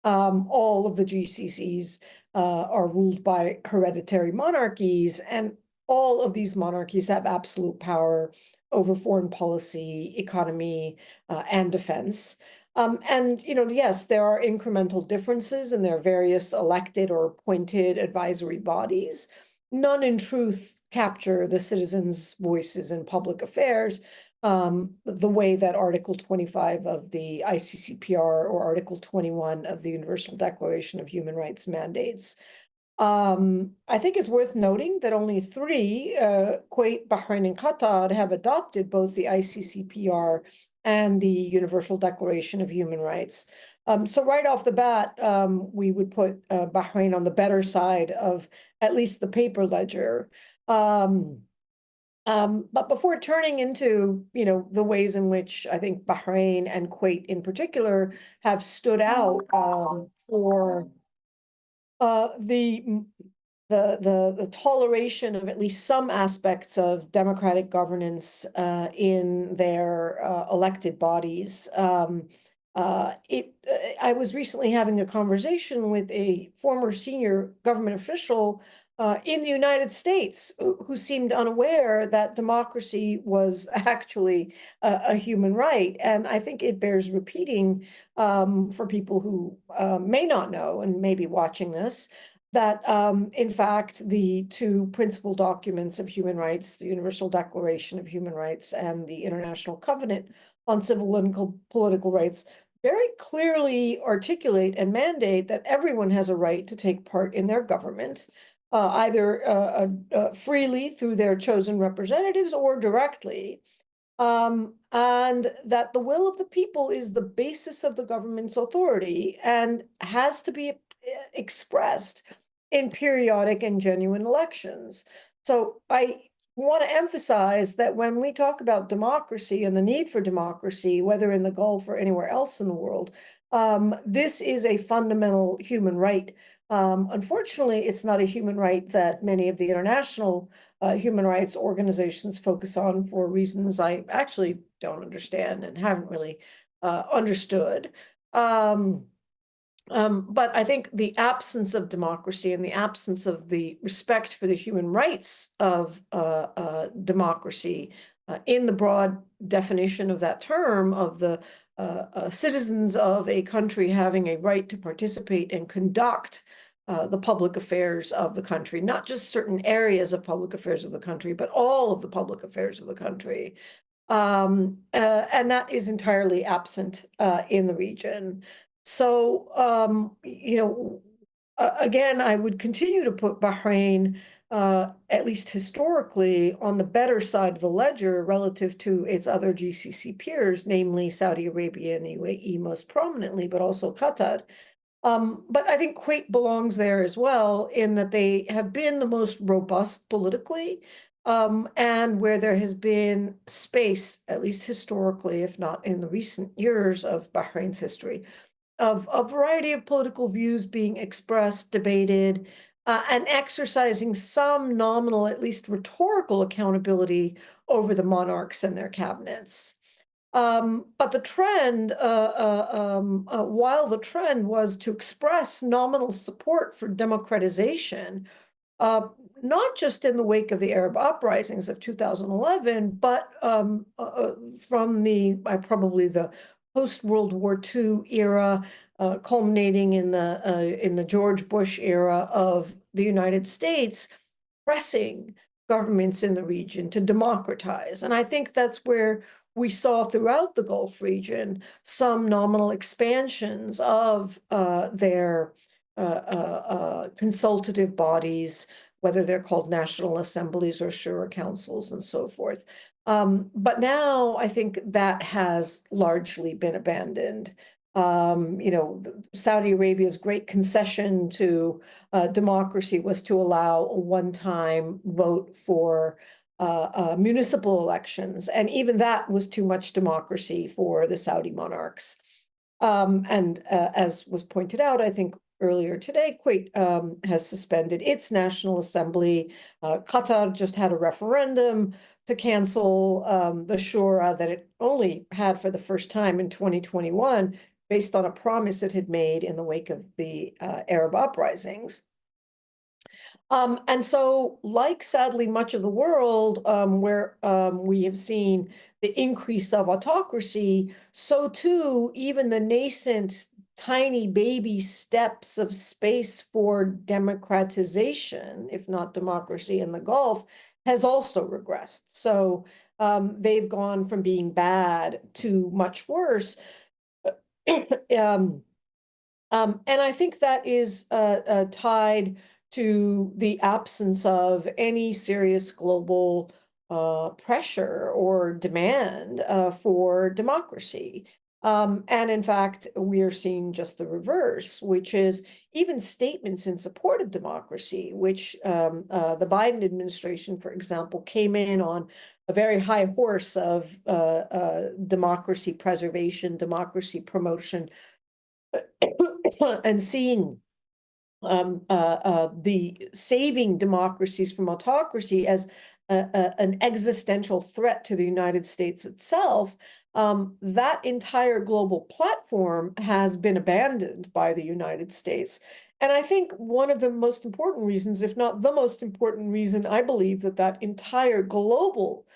All of the GCCs are ruled by hereditary monarchies, and all of these monarchies have absolute power over foreign policy, economy, and defense. Yes, there are incremental differences, and there are various elected or appointed advisory bodies. None in truth capture the citizens' voices in public affairs the way that Article 25 of the ICCPR or Article 21 of the Universal Declaration of Human Rights mandates. I think it's worth noting that only three, Kuwait, Bahrain, and Qatar, have adopted both the ICCPR and the Universal Declaration of Human Rights. So right off the bat, we would put Bahrain on the better side of at least the paper ledger. But before turning into, the ways in which I think Bahrain and Kuwait in particular have stood out for the toleration of at least some aspects of democratic governance in their elected bodies. I was recently having a conversation with a former senior government official in the United States who seemed unaware that democracy was actually a human right. And I think it bears repeating for people who may not know and may be watching this, that in fact, the two principal documents of human rights, the Universal Declaration of Human Rights and the International Covenant on Civil and Political Rights, very clearly articulate and mandate that everyone has a right to take part in their government, either freely through their chosen representatives or directly. And that the will of the people is the basis of the government's authority and has to be expressed in periodic and genuine elections. So I want to emphasize that when we talk about democracy and the need for democracy, whether in the Gulf or anywhere else in the world, this is a fundamental human right. Unfortunately, it's not a human right that many of the international human rights organizations focus on for reasons I actually don't understand and haven't really understood. But I think the absence of democracy and the absence of the respect for the human rights of democracy in the broad definition of that term, of the citizens of a country having a right to participate and conduct the public affairs of the country, not just certain areas of public affairs of the country, but all of the public affairs of the country. And that is entirely absent in the region. So, again, I would continue to put Bahrain, at least historically, on the better side of the ledger relative to its other GCC peers, namely Saudi Arabia and the UAE most prominently, but also Qatar. But I think Kuwait belongs there as well, in that they have been the most robust politically, and where there has been space, at least historically, if not in the recent years of Bahrain's history, of a variety of political views being expressed, debated, and exercising some nominal, at least rhetorical accountability over the monarchs and their cabinets. But the trend, while the trend was to express nominal support for democratization, not just in the wake of the Arab uprisings of 2011, but from probably the post-World War II era, culminating in the George Bush era of the United States, pressing governments in the region to democratize. And I think that's where we saw throughout the Gulf region some nominal expansions of their consultative bodies, whether they're called national assemblies or shura councils and so forth. But now I think that has largely been abandoned. Saudi Arabia's great concession to democracy was to allow a one-time vote for municipal elections, and even that was too much democracy for the Saudi monarchs. And as was pointed out, I think earlier today, Kuwait has suspended its National Assembly. Qatar just had a referendum to cancel the shura that it only had for the first time in 2021, based on a promise it had made in the wake of the Arab uprisings. And so, like sadly much of the world where we have seen the increase of autocracy, so too even the nascent tiny baby steps of space for democratization, if not democracy in the Gulf, has also regressed. So they've gone from being bad to much worse. And I think that is tied to the absence of any serious global pressure or demand for democracy. And in fact, we are seeing just the reverse, which is even statements in support of democracy, which the Biden administration, for example, came in on a very high horse of democracy preservation, democracy promotion, and seeing the saving democracies from autocracy as an existential threat to the United States itself. That entire global platform has been abandoned by the United States. And I think one of the most important reasons, if not the most important reason, I believe that entire global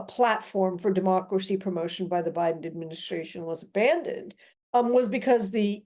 platform for democracy promotion by the Biden administration was abandoned, was because the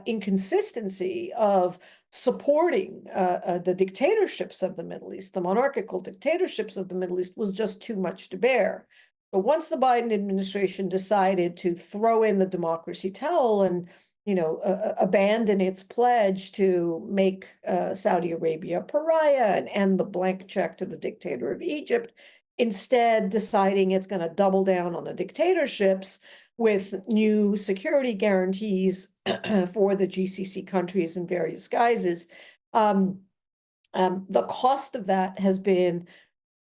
inconsistency of supporting the dictatorships of the Middle East, the monarchical dictatorships of the Middle East, was just too much to bear. But once the Biden administration decided to throw in the democracy towel and abandon its pledge to make Saudi Arabia a pariah and end the blank check to the dictator of Egypt, instead deciding it's going to double down on the dictatorships with new security guarantees for the GCC countries in various guises. The cost of that has been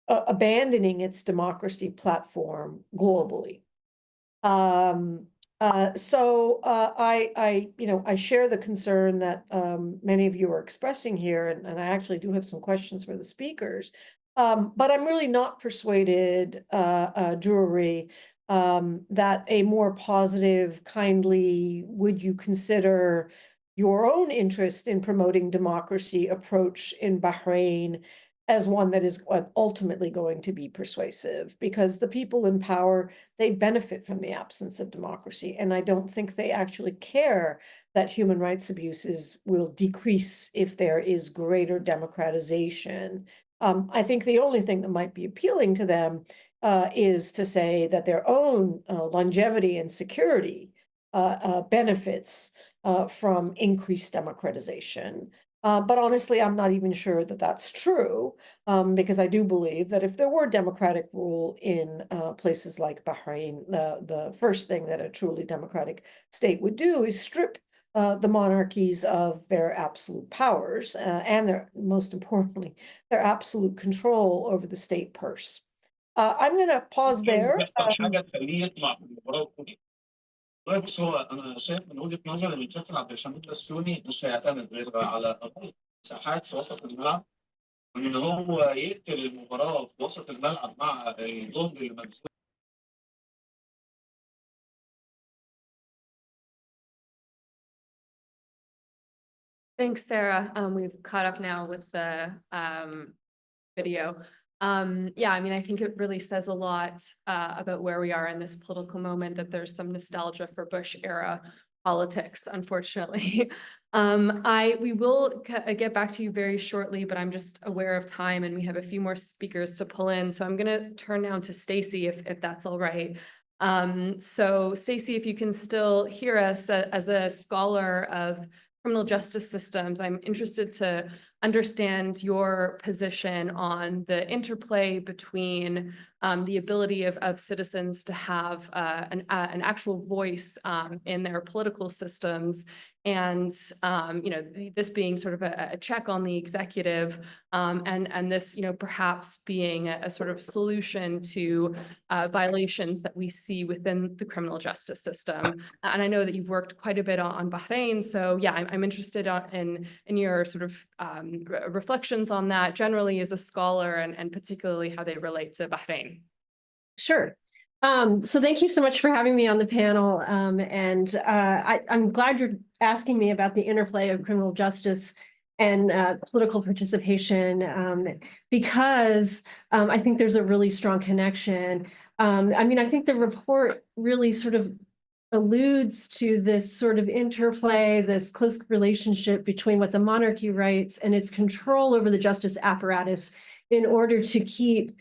abandoning its democracy platform globally. I share the concern that many of you are expressing here, and I actually do have some questions for the speakers. But I'm really not persuaded, Drury, that a more positive, kindly, would you consider your own interest in promoting democracy approach in Bahrain as one that is ultimately going to be persuasive, because the people in power, they benefit from the absence of democracy. And I don't think they actually care that human rights abuses will decrease if there is greater democratization. I think the only thing that might be appealing to them is to say that their own longevity and security benefits from increased democratization. But honestly, I'm not even sure that that's true, because I do believe that if there were democratic rule in places like Bahrain, the first thing that a truly democratic state would do is strip the monarchies of their absolute powers and most importantly, their absolute control over the state purse. I'm going to pause there. بص هو انا شايف من وجهه نظري ان الكابتن عبد الحميد بسيوني مش هيعتمد غير على اقل مساحات في وسط الملعب، وان هو يقتل المباراه في وسط الملعب مع الجهد اللي مبذول. Thanks, Sarah. We've caught up now with the video. Yeah, I mean, I think it really says a lot about where we are in this political moment, that there's some nostalgia for Bush era politics, unfortunately. We will get back to you very shortly, but I'm just aware of time and we have a few more speakers to pull in. So I'm going to turn now to Stacey, if that's all right. So Stacey, if you can still hear us as a scholar of criminal justice systems, I'm interested to understand your position on the interplay between the ability of citizens to have an actual voice in their political systems, and this being sort of a check on the executive, and this perhaps being a sort of solution to violations that we see within the criminal justice system. And I know that you've worked quite a bit on Bahrain, so yeah, I'm interested in your sort of reflections on that generally as a scholar, and particularly how they relate to Bahrain. Sure. So thank you so much for having me on the panel. I'm glad you're asking me about the interplay of criminal justice and political participation, because I think there's a really strong connection. I mean, I think the report really sort of alludes to this sort of interplay, this close relationship between what the monarchy writes and its control over the justice apparatus in order to keep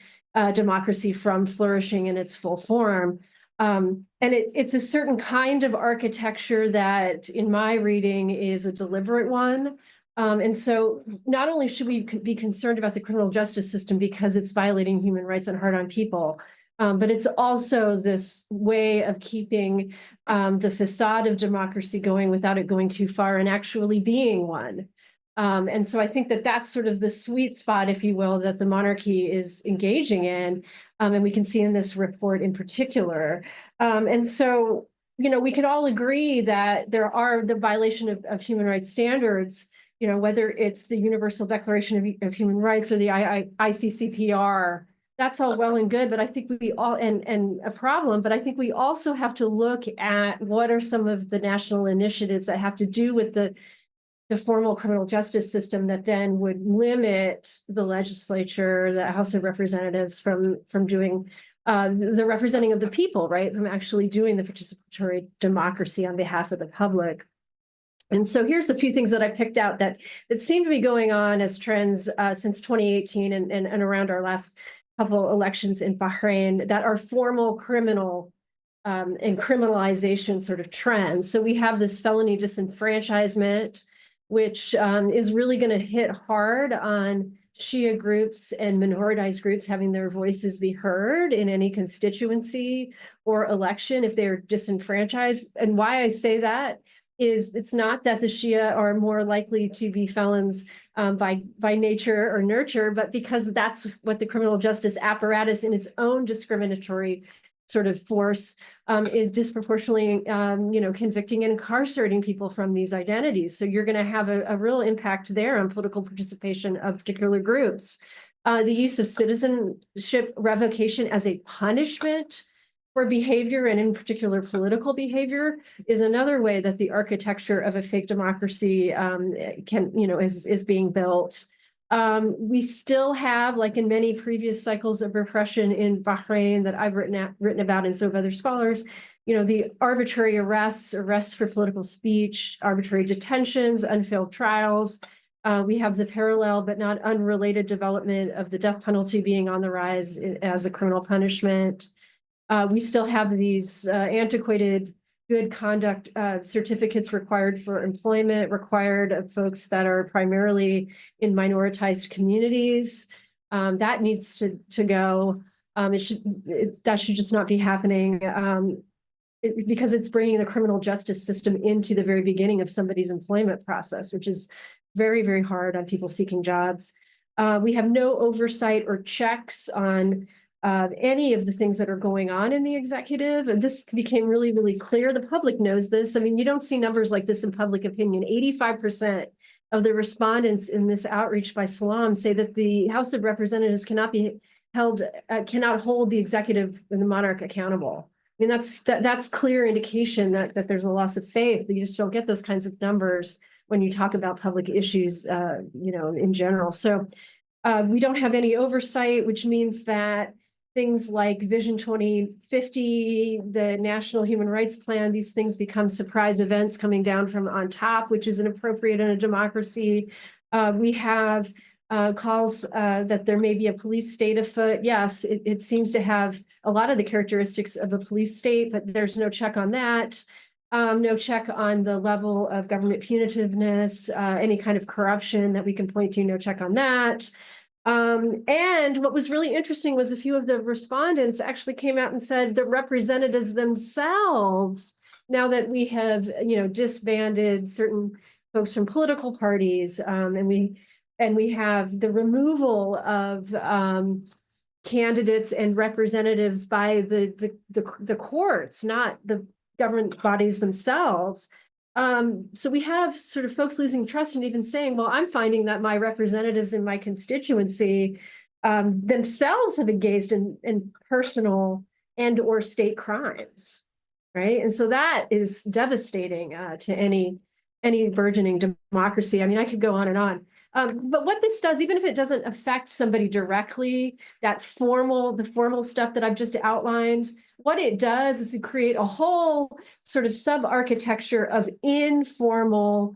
democracy from flourishing in its full form. And it's a certain kind of architecture that, in my reading, is a deliberate one, And so not only should we be concerned about the criminal justice system because it's violating human rights and hard on people, but it's also this way of keeping the facade of democracy going without it going too far and actually being one. And so I think that that's sort of the sweet spot, if you will, that the monarchy is engaging in. And we can see in this report in particular. And so, you know, we could all agree that there are the violation of human rights standards, you know, whether it's the Universal Declaration of Human Rights or the ICCPR. That's all well and good, but I think we all, and a problem, but I think we also have to look at what are some of the national initiatives that have to do with the formal criminal justice system that then would limit the legislature, the House of Representatives from doing the representing of the people, right? From actually doing the participatory democracy on behalf of the public. And so here's a few things that I picked out that seem to be going on as trends since 2018 and around our last couple elections in Bahrain that are formal criminal and criminalization sort of trends. So we have this felony disenfranchisement, which is really going to hit hard on Shia groups and minoritized groups having their voices be heard in any constituency or election if they're disenfranchised. And why I say that is it's not that the Shia are more likely to be felons by nature or nurture, but because that's what the criminal justice apparatus in its own discriminatory sort of force is disproportionately, convicting and incarcerating people from these identities. So you're going to have a real impact there on political participation of particular groups. The use of citizenship revocation as a punishment for behavior, and in particular political behavior, is another way that the architecture of a fake democracy is being built. We still have, like in many previous cycles of repression in Bahrain that I've written about, and so have other scholars, the arbitrary arrests for political speech, arbitrary detentions, unfailed trials. We have the parallel but not unrelated development of the death penalty being on the rise as a criminal punishment. We still have these antiquated good conduct certificates required for employment, required of folks that are primarily in minoritized communities. That needs to go. That should just not be happening because it's bringing the criminal justice system into the very beginning of somebody's employment process, which is very, very hard on people seeking jobs. We have no oversight or checks on any of the things that are going on in the executive. And this became really, really clear. The public knows this. I mean, you don't see numbers like this in public opinion. 85% of the respondents in this outreach by Salam say that the House of Representatives cannot hold the executive and the monarch accountable. I mean, that's clear indication that there's a loss of faith. You just don't get those kinds of numbers when you talk about public issues, in general. So we don't have any oversight, which means that things like Vision 2050, the National Human Rights Plan, these things become surprise events coming down from on top, which is inappropriate in a democracy. We have calls that there may be a police state afoot. Yes, it seems to have a lot of the characteristics of a police state, but there's no check on that. No check on the level of government punitiveness, any kind of corruption that we can point to, no check on that. And what was really interesting was a few of the respondents actually came out and said the representatives themselves, now that we have, disbanded certain folks from political parties, and we have the removal of candidates and representatives by the courts, not the government bodies themselves. So we have sort of folks losing trust and even saying, well, I'm finding that my representatives in my constituency themselves have engaged in personal and or state crimes, right? And so that is devastating to any burgeoning democracy. I mean, I could go on and on. But what this does, even if it doesn't affect somebody directly, the formal stuff that I've just outlined, what it does is to create a whole sort of sub-architecture of informal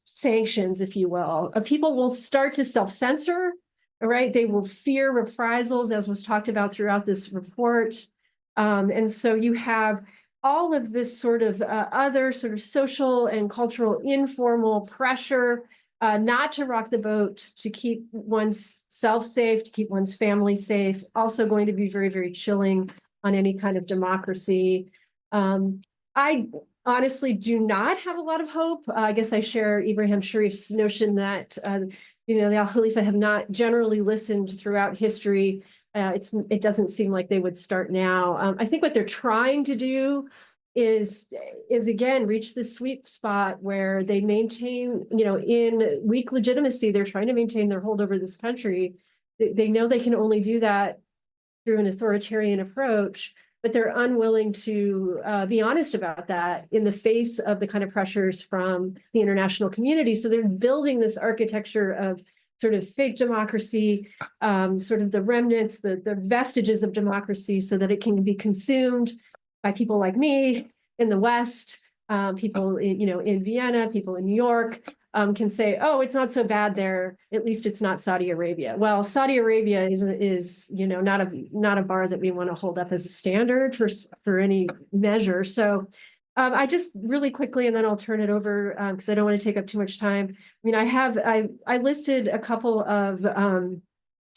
sanctions, if you will. People will start to self-censor, right? They will fear reprisals, as was talked about throughout this report. And so you have all of this sort of other sort of social and cultural informal pressure not to rock the boat, to keep one's self safe, to keep one's family safe, also going to be very, very chilling on any kind of democracy. I honestly do not have a lot of hope. I guess I share Ibrahim Sharif's notion that, the Al Khalifa have not generally listened throughout history. It doesn't seem like they would start now. I think what they're trying to do is again reach this sweet spot where they maintain, in weak legitimacy, they're trying to maintain their hold over this country. They know they can only do that through an authoritarian approach, but they're unwilling to be honest about that in the face of the kind of pressures from the international community. So they're building this architecture of sort of fake democracy, sort of the remnants, the vestiges of democracy, so that it can be consumed by people like me in the West, people in Vienna, people in New York, can say, oh, it's not so bad there. At least it's not Saudi Arabia. Well, Saudi Arabia is not a bar that we want to hold up as a standard for any measure. So I just really quickly, and then I'll turn it over because I don't want to take up too much time. I mean, I listed a couple of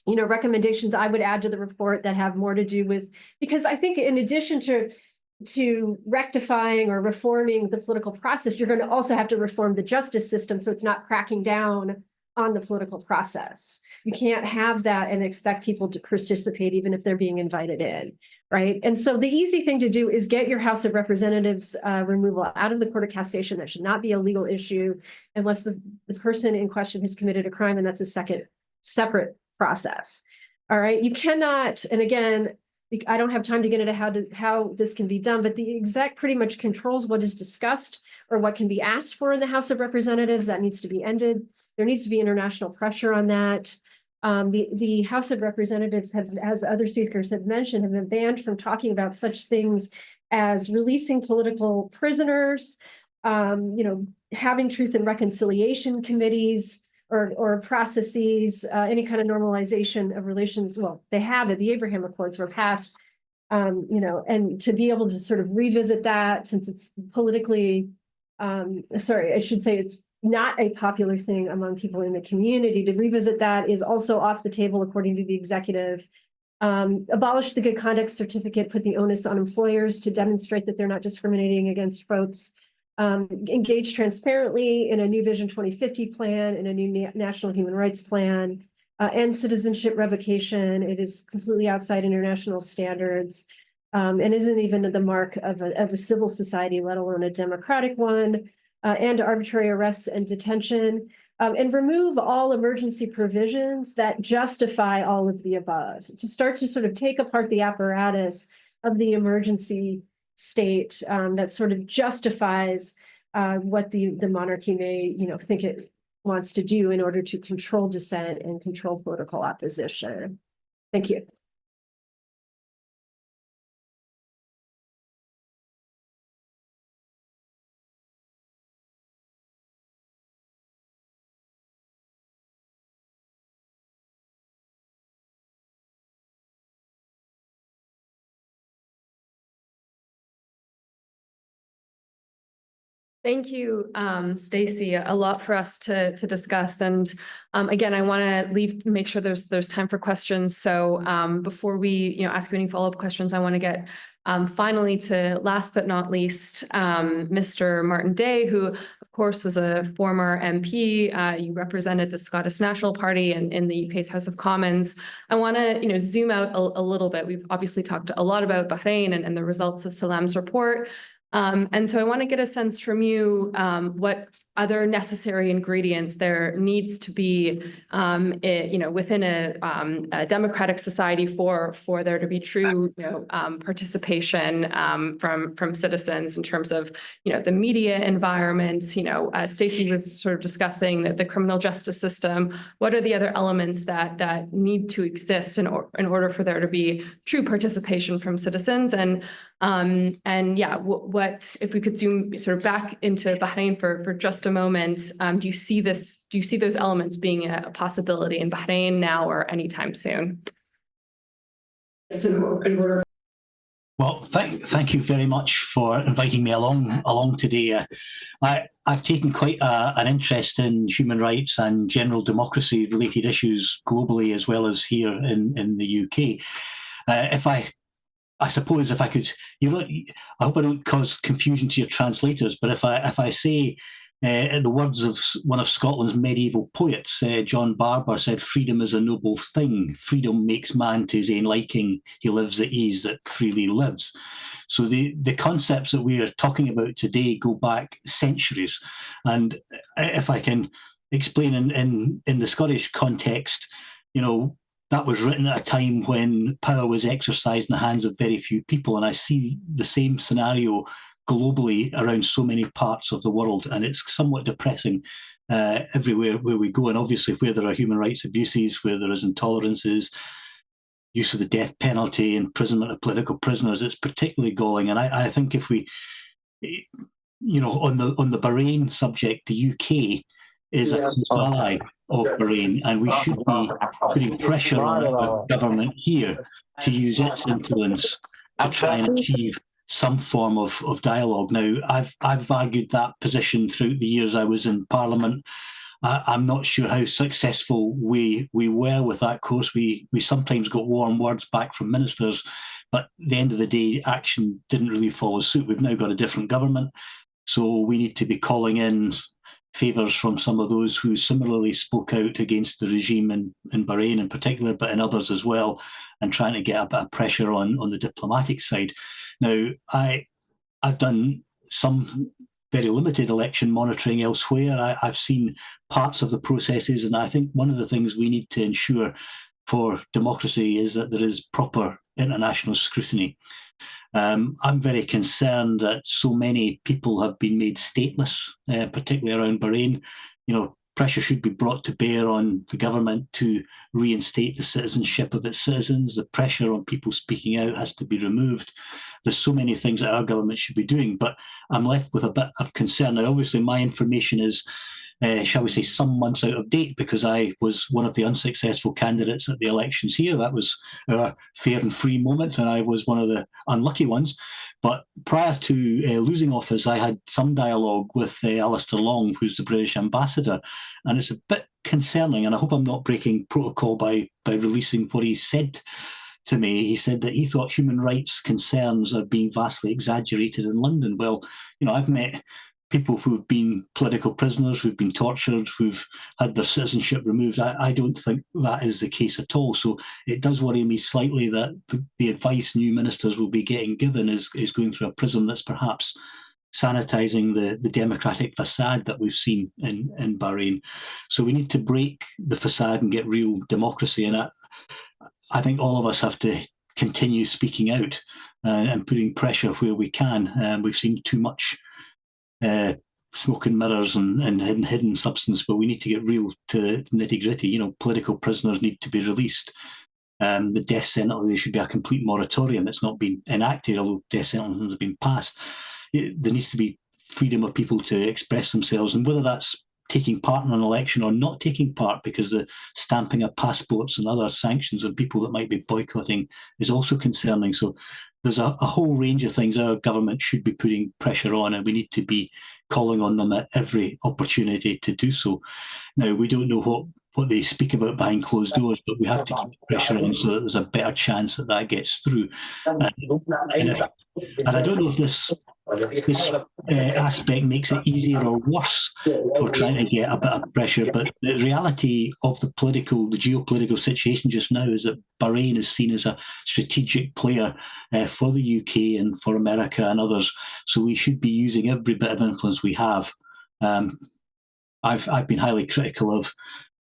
recommendations I would add to the report that have more to do with, because I think in addition to rectifying or reforming the political process, you're going to also have to reform the justice system so it's not cracking down on the political process. You can't have that and expect people to participate even if they're being invited in, right? And so the easy thing to do is get your House of Representatives removal out of the Court of Cassation. That should not be a legal issue unless the person in question has committed a crime, and that's a separate process. All right, you cannot, and again, I don't have time to get into how this can be done, but the exec pretty much controls what is discussed or what can be asked for in the House of Representatives. That needs to be ended. There needs to be international pressure on that. The House of Representatives have, as other speakers have mentioned, have been banned from talking about such things as releasing political prisoners, having truth and reconciliation committees, or processes, any kind of normalization of relations. Well, they have it. The Abraham Accords were passed, and to be able to sort of revisit that, since it's politically, I should say it's not a popular thing among people in the community, to revisit that is also off the table, according to the executive. Abolish the good conduct certificate, put the onus on employers to demonstrate that they're not discriminating against folks. Engage transparently in a new Vision 2050 plan, in a new national human rights plan, end citizenship revocation. It is completely outside international standards, and isn't even the mark of a civil society, let alone a democratic one, and arbitrary arrests and detention, and remove all emergency provisions that justify all of the above, to start to sort of take apart the apparatus of the emergency state that sort of justifies what the monarchy may think it wants to do in order to control dissent and control political opposition. Thank you. Thank you, Stacey. A lot for us to discuss, and again, I want to make sure there's time for questions. So before we ask you any follow-up questions, I want to get finally to, last but not least, Mr. Martin Day, who of course was a former MP. You represented the Scottish National Party in the UK's House of Commons. I want to zoom out a little bit. We've obviously talked a lot about Bahrain and the results of Salam's report. And so I want to get a sense from you what other necessary ingredients there needs to be, within a democratic society for there to be true, participation from citizens in terms of, the media environment. Stacey was sort of discussing that the criminal justice system. What are the other elements that need to exist in order for there to be true participation from citizens? And yeah, what if we could zoom sort of back into Bahrain for just a moment? Do you see those elements being a possibility in Bahrain now or anytime soon? Well, thank you very much for inviting me along today. I've taken quite an interest in human rights and general democracy related issues globally as well as here in the UK. I suppose if I could, I hope I don't cause confusion to your translators, but if I say, in the words of one of Scotland's medieval poets, John Barber said, "Freedom is a noble thing. Freedom makes man to his own liking. He lives at ease that freely lives." So the concepts that we are talking about today go back centuries. And if I can explain in the Scottish context, that was written at a time when power was exercised in the hands of very few people. And I see the same scenario globally around so many parts of the world. And it's somewhat depressing everywhere where we go. And obviously where there are human rights abuses, where there is intolerances, use of the death penalty, imprisonment of political prisoners, it's particularly galling. And I think if we, on the Bahrain subject, the UK is a close ally of Bahrain, and we should be putting pressure on our government here to use its influence to try and achieve some form of dialogue. Now, I've argued that position throughout the years I was in Parliament. I'm not sure how successful we were with that course. We sometimes got warm words back from ministers, but at the end of the day, action didn't really follow suit. We've now got a different government, so we need to be calling in favours from some of those who similarly spoke out against the regime in Bahrain in particular, but in others as well, and trying to get a bit of pressure on the diplomatic side. Now, I've done some very limited election monitoring elsewhere. I've seen parts of the processes, and I think one of the things we need to ensure for democracy is that there is proper international scrutiny. I'm very concerned that so many people have been made stateless, particularly around Bahrain. Pressure should be brought to bear on the government to reinstate the citizenship of its citizens. The pressure on people speaking out has to be removed. There's so many things that our government should be doing, but I'm left with a bit of concern. Now, obviously, my information is, shall we say, some months out of date because I was one of the unsuccessful candidates at the elections here. That was a fair and free moment, and I was one of the unlucky ones. But prior to losing office, I had some dialogue with Alistair Long, who's the British ambassador, and it's a bit concerning, and I hope I'm not breaking protocol by releasing what he said to me. He said that he thought human rights concerns are being vastly exaggerated in London. Well, I've met people who've been political prisoners, who've been tortured, who've had their citizenship removed. I don't think that is the case at all. So it does worry me slightly that the advice new ministers will be getting given is going through a prism that's perhaps sanitising the democratic facade that we've seen in Bahrain. So we need to break the facade and get real democracy. And I think all of us have to continue speaking out and putting pressure where we can. We've seen too much smoke and mirrors and hidden substance, but we need to get real to nitty gritty. Political prisoners need to be released. The death sentence, there should be a complete moratorium. It's not been enacted, although death sentences have been passed. There needs to be freedom of people to express themselves, and whether that's taking part in an election or not taking part, because the stamping of passports and other sanctions on people that might be boycotting is also concerning. So there's a whole range of things our government should be putting pressure on, and we need to be calling on them at every opportunity to do so. Now, we don't know what they speak about behind closed doors, but we have to keep pressure on so that there's a better chance that gets through. And I don't know if this aspect makes it easier or worse for trying to get a bit of pressure, but the reality of the geopolitical situation just now is that Bahrain is seen as a strategic player for the UK and for America and others. So we should be using every bit of influence we have. I've been highly critical of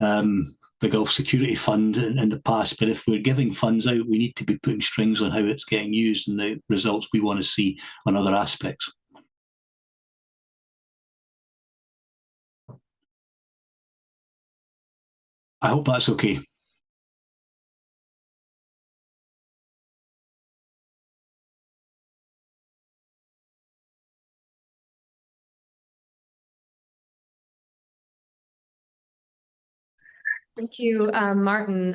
the Gulf Security Fund in the past, but if we're giving funds out, we need to be putting strings on how it's getting used and the results we want to see on other aspects. I hope that's okay. Thank you, Martin.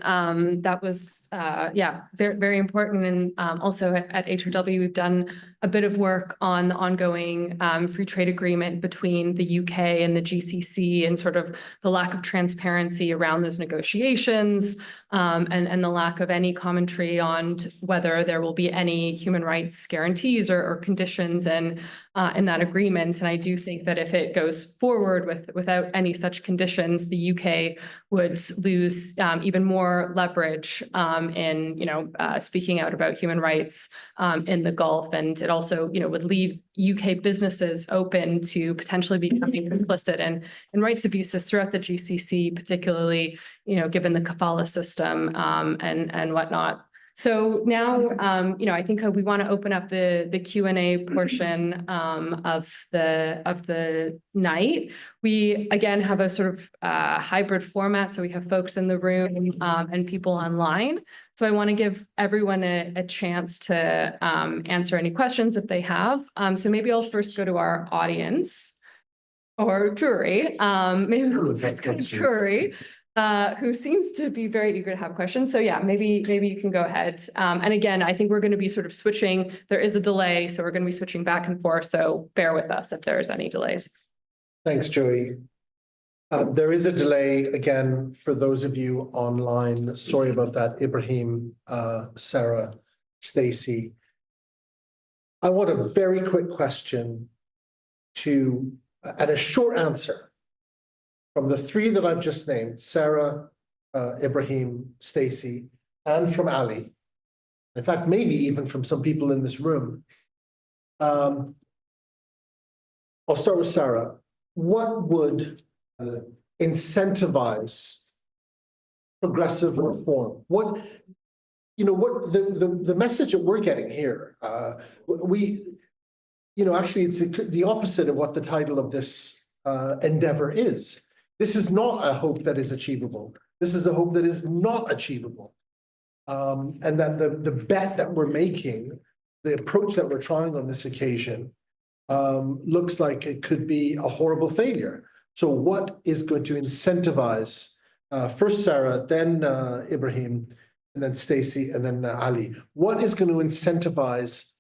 That was, yeah, very, very important. And also at HRW, we've done a bit of work on the ongoing free trade agreement between the UK and the GCC and sort of the lack of transparency around those negotiations and the lack of any commentary on whether there will be any human rights guarantees or conditions in that agreement. And I do think that if it goes forward without any such conditions, the UK would lose even more leverage in, speaking out about human rights in the Gulf. And it also, would leave UK businesses open to potentially becoming complicit in rights abuses throughout the GCC, particularly, given the kafala system and whatnot. So now, I think we want to open up the Q&A portion of the night. We again have a sort of hybrid format, so we have folks in the room and people online. So I want to give everyone a chance to answer any questions if they have. So maybe I'll first go to our audience or Drury. Maybe we'll first go to Drury. Who seems to be very eager to have questions. So yeah, maybe you can go ahead. And again, I think we're going to be sort of switching. There is a delay, so we're going to be switching back and forth. So bear with us if there's any delays. Thanks, Joey. There is a delay again for those of you online. Sorry about that, Ibrahim, Sarah, Stacy. I want a very quick question and a short answer. From the three that I've just named, Sarah, Ibrahim, Stacy, and from Ali, in fact, maybe even from some people in this room. I'll start with Sarah. What would incentivize progressive reform? What the message that we're getting here, actually it's the opposite of what the title of this endeavor is. This is not a hope that is achievable. This is a hope that is not achievable. And that the bet that we're making, the approach that we're trying on this occasion, looks like it could be a horrible failure. So what is going to incentivize, first Sarah, then Ibrahim, and then Stacy, and then Ali. What is going to incentivize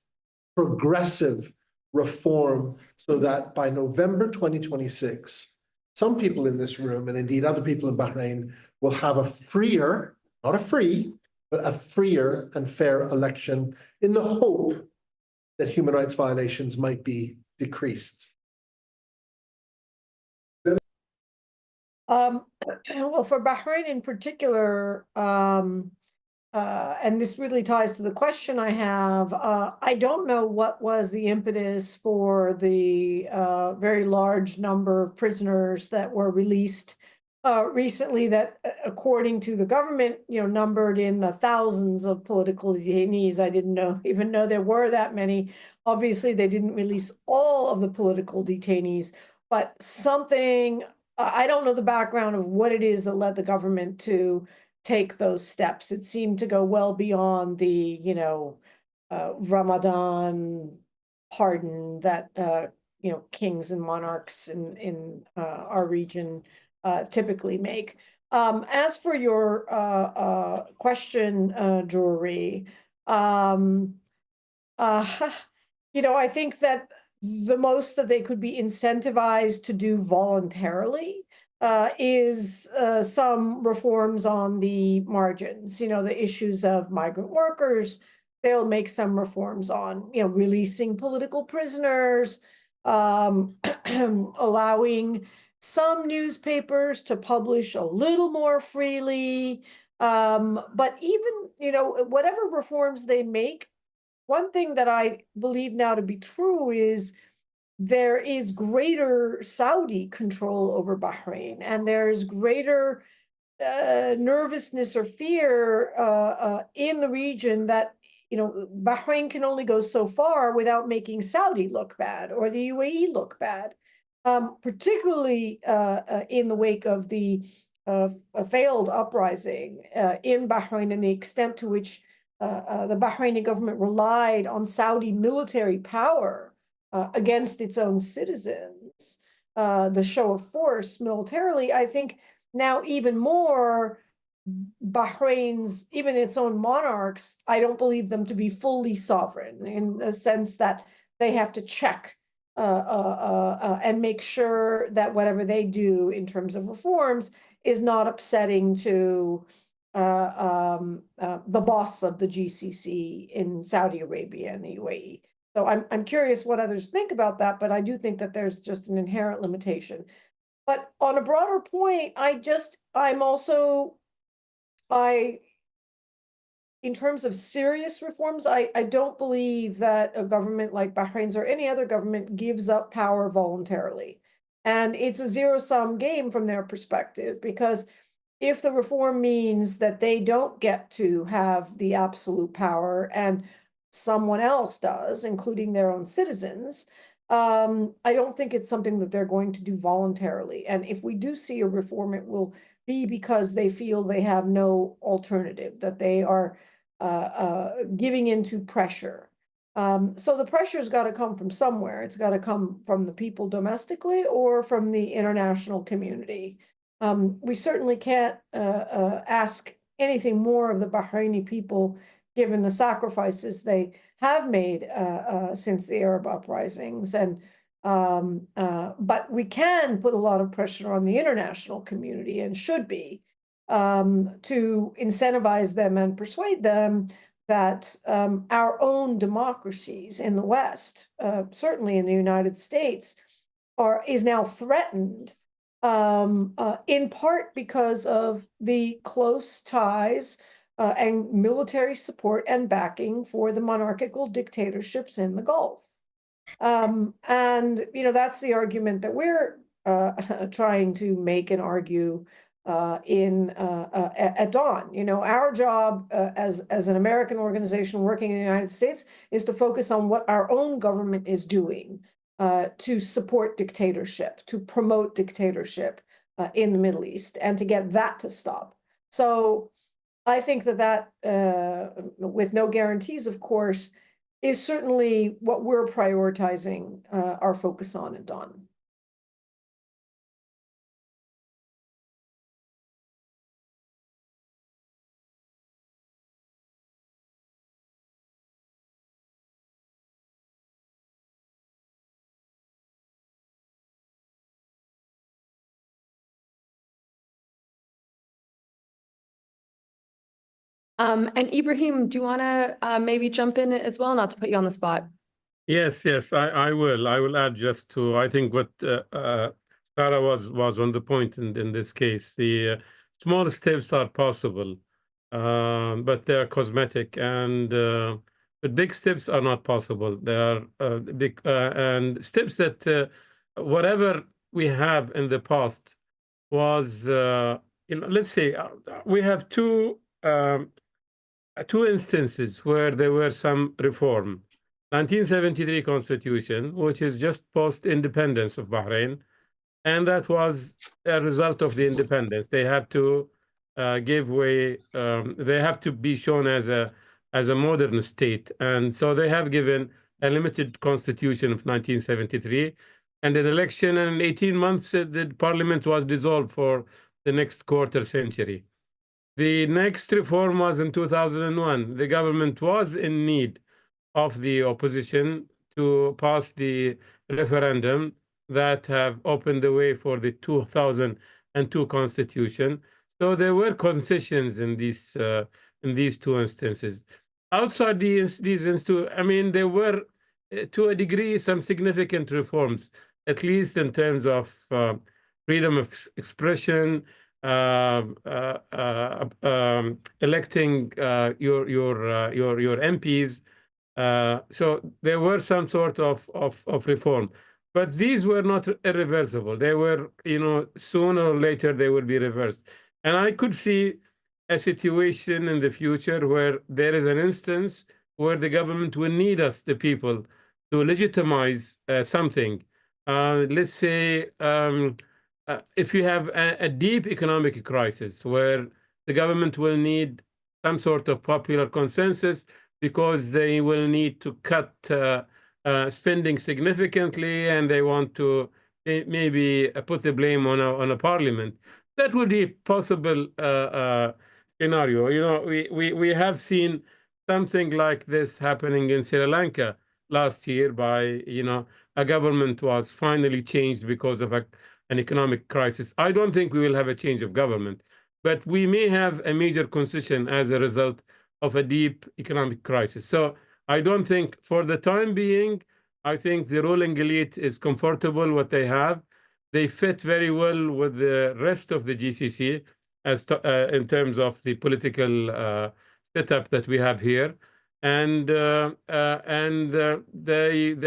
progressive reform so that by November 2026, some people in this room, and indeed other people in Bahrain, will have a freer, not a free, but a freer and fair election in the hope that human rights violations might be decreased? Well, for Bahrain in particular, and this really ties to the question I have, I don't know what was the impetus for the very large number of prisoners that were released recently that, according to the government, numbered in the thousands of political detainees. I didn't even know there were that many. Obviously, they didn't release all of the political detainees, but something, I don't know the background of what it is that led the government to take those steps. It seemed to go well beyond the, Ramadan pardon that, kings and monarchs in our region typically make. As for your question, Drury, I think that the most that they could be incentivized to do voluntarily is some reforms on the margins, the issues of migrant workers. They'll make some reforms on, releasing political prisoners, allowing some newspapers to publish a little more freely. But even, whatever reforms they make, one thing that I believe now to be true is there is greater Saudi control over Bahrain, and there's greater nervousness or fear in the region that, Bahrain can only go so far without making Saudi look bad or the UAE look bad, particularly in the wake of the failed uprising in Bahrain and the extent to which the Bahraini government relied on Saudi military power against its own citizens, the show of force militarily. I think now even more, Bahrain's, even its own monarchs, I don't believe them to be fully sovereign in the sense that they have to check and make sure that whatever they do in terms of reforms is not upsetting to the boss of the GCC in Saudi Arabia and the UAE. So I'm curious what others think about that, but I do think that there's just an inherent limitation. But on a broader point, in terms of serious reforms, I don't believe that a government like Bahrain's or any other government gives up power voluntarily. And it's a zero-sum game from their perspective, because if the reform means that they don't get to have the absolute power and someone else does, including their own citizens, I don't think it's something that they're going to do voluntarily. And if we do see a reform, it will be because they feel they have no alternative, that they are giving into pressure. So the pressure's got to come from somewhere. It's got to come from the people domestically or from the international community. We certainly can't ask anything more of the Bahraini people, given the sacrifices they have made since the Arab uprisings. And but we can put a lot of pressure on the international community, and should be, to incentivize them and persuade them that our own democracies in the West, certainly in the United States, is now threatened, in part because of the close ties and military support and backing for the monarchical dictatorships in the Gulf. And, that's the argument that we're trying to make and argue at Dawn. Our job as an American organization working in the United States is to focus on what our own government is doing to support dictatorship, to promote dictatorship in the Middle East, and to get that to stop. So I think that with no guarantees, of course, is certainly what we're prioritizing our focus on at Dawn. And Ibrahim, do you want to maybe jump in as well, not to put you on the spot? Yes, I will. I will add just to, I think what Sarah was on the point in this case. The small steps are possible, but they are cosmetic, and the big steps are not possible. They are big and steps that whatever we have in the past was, let's say we have two instances where there were some reform. 1973 Constitution, which is just post-independence of Bahrain, and that was a result of the independence. They have to give way. They have to be shown as a modern state, and so they have given a limited constitution of 1973, and an election, and in 18 months the parliament was dissolved for the next quarter century. The next reform was in 2001. The government was in need of the opposition to pass the referendum that have opened the way for the 2002 constitution. So there were concessions in these two instances. Outside these instances, I mean, there were to a degree some significant reforms, at least in terms of freedom of expression, electing your MPs. So there were some sort of reform, but these were not irreversible. They were, sooner or later they will be reversed. And I could see a situation in the future where there is an instance where the government will need us, the people, to legitimize something. Let's say if you have a deep economic crisis where the government will need some sort of popular consensus because they will need to cut spending significantly, and they want to maybe put the blame on a parliament. That would be a possible scenario. You know, we have seen something like this happening in Sri Lanka last year by, you know, a government was finally changed because of an economic crisis. I don't think we will have a change of government, but we may have a major concession as a result of a deep economic crisis. So I don't think for the time being, I think the ruling elite is comfortable what they have. They fit very well with the rest of the GCC in terms of the political setup that we have here, and they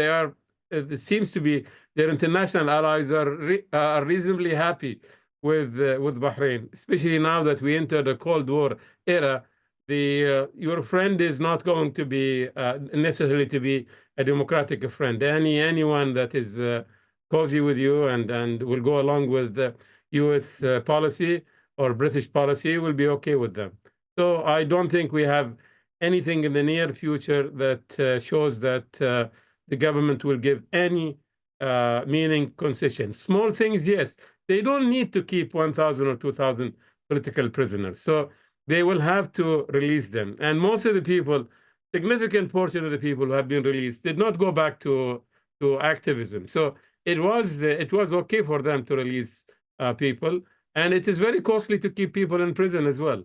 are. It seems to be their international allies are reasonably happy with Bahrain, especially now that we entered a Cold War era. Your friend is not going to be necessarily to be a democratic friend. Anyone that is cozy with you and will go along with the U.S. Policy or British policy will be okay with them. So I don't think we have anything in the near future that shows that the government will give any meaning concession. Small things, yes. They don't need to keep 1,000 or 2,000 political prisoners. So they will have to release them. And most of the people, significant portion of the people who have been released did not go back to activism. So it was okay for them to release people, and it is very costly to keep people in prison as well.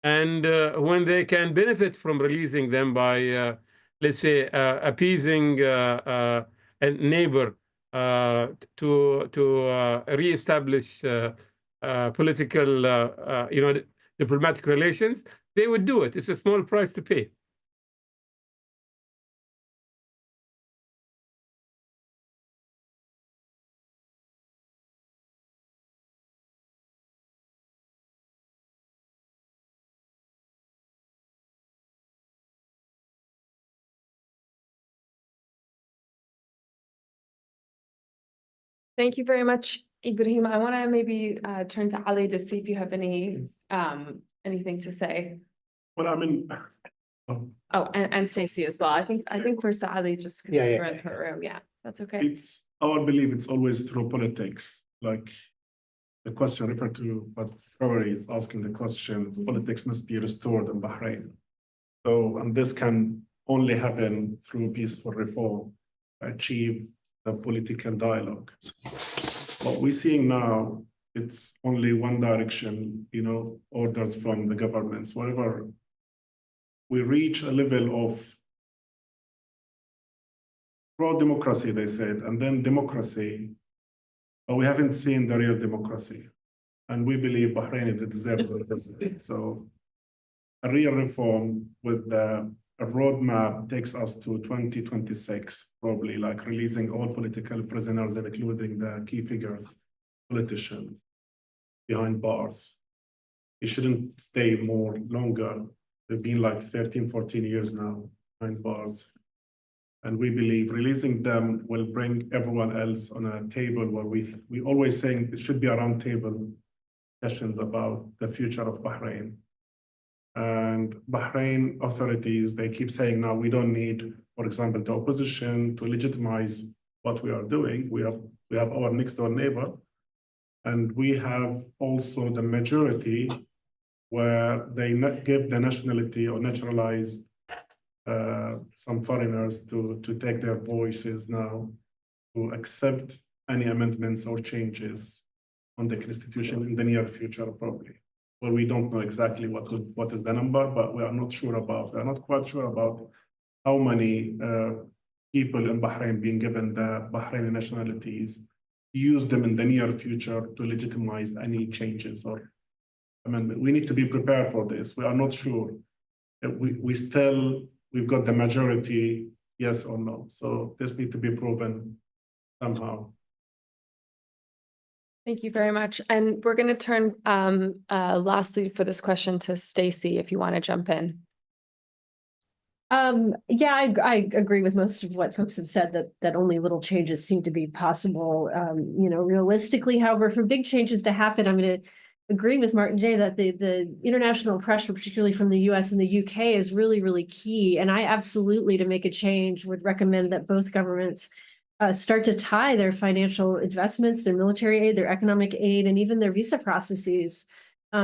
And when they can benefit from releasing them by, let's say, appeasing a neighbor to reestablish political, you know, diplomatic relations, they would do it. It's a small price to pay. Thank you very much, Ibrahim. I want to maybe turn to Ali to see if you have anything to say. Well, I mean, Oh, and Stacey as well. I think first Ali just because we're in her room. Yeah, that's okay. it's our belief it's always through politics. Like the question referred to, but Trevor is asking the question, politics must be restored in Bahrain. So, and this can only happen through peaceful reform, achieve the political dialogue. What we're seeing now, it's only one direction, you know, orders from the governments. Wherever we reach a level of pro-democracy, they said, and then democracy, but we haven't seen the real democracy. And we believe Bahrain deserves democracy. So a real reform with a roadmap takes us to 2026, probably, like releasing all political prisoners, including the key figures, politicians behind bars. It shouldn't stay more longer. They've been like 13, 14 years now behind bars. And we believe releasing them will bring everyone else on a table where we always saying it should be a round table sessions about the future of Bahrain. And Bahrain authorities, they keep saying now we don't need, for example, the opposition to legitimize what we are doing. We have our next door neighbor, and we have also the majority where they give the nationality or naturalized some foreigners to take their voices now, to accept any amendments or changes on the constitution in the near future, probably. Well, we don't know exactly what is the number, but we are not quite sure about how many people in Bahrain being given the Bahraini nationalities, use them in the near future to legitimize any changes or amendment. We need to be prepared for this. We are not sure. We've got the majority, yes or no. So this needs to be proven somehow. Thank you very much. And we're going to turn lastly for this question to Stacey, if you want to jump in. Yeah, I agree with most of what folks have said, that only little changes seem to be possible. You know, realistically, however, for big changes to happen, I'm going to agree with Martin Day that the international pressure, particularly from the US and the UK, is really, really key. And I absolutely, to make a change, would recommend that both governments start to tie their financial investments, their military aid, their economic aid, and even their visa processes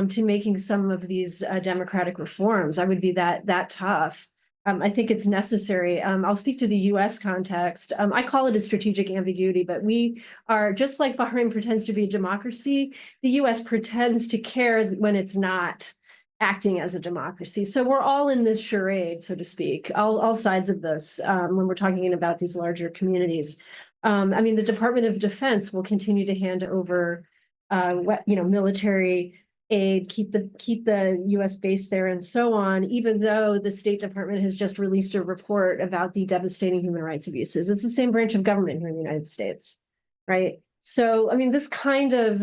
to making some of these democratic reforms. I would be that tough. I think it's necessary. I'll speak to the US context. I call it a strategic ambiguity, but we are, just like Bahrain pretends to be a democracy, the US pretends to care when it's not acting as a democracy. So we're all in this charade, so to speak, all sides of this when we're talking about these larger communities. I mean, the Department of Defense will continue to hand over military aid, keep the US base there and so on, even though the State Department has just released a report about the devastating human rights abuses. It's the same branch of government here in the United States, right? So, I mean, this kind of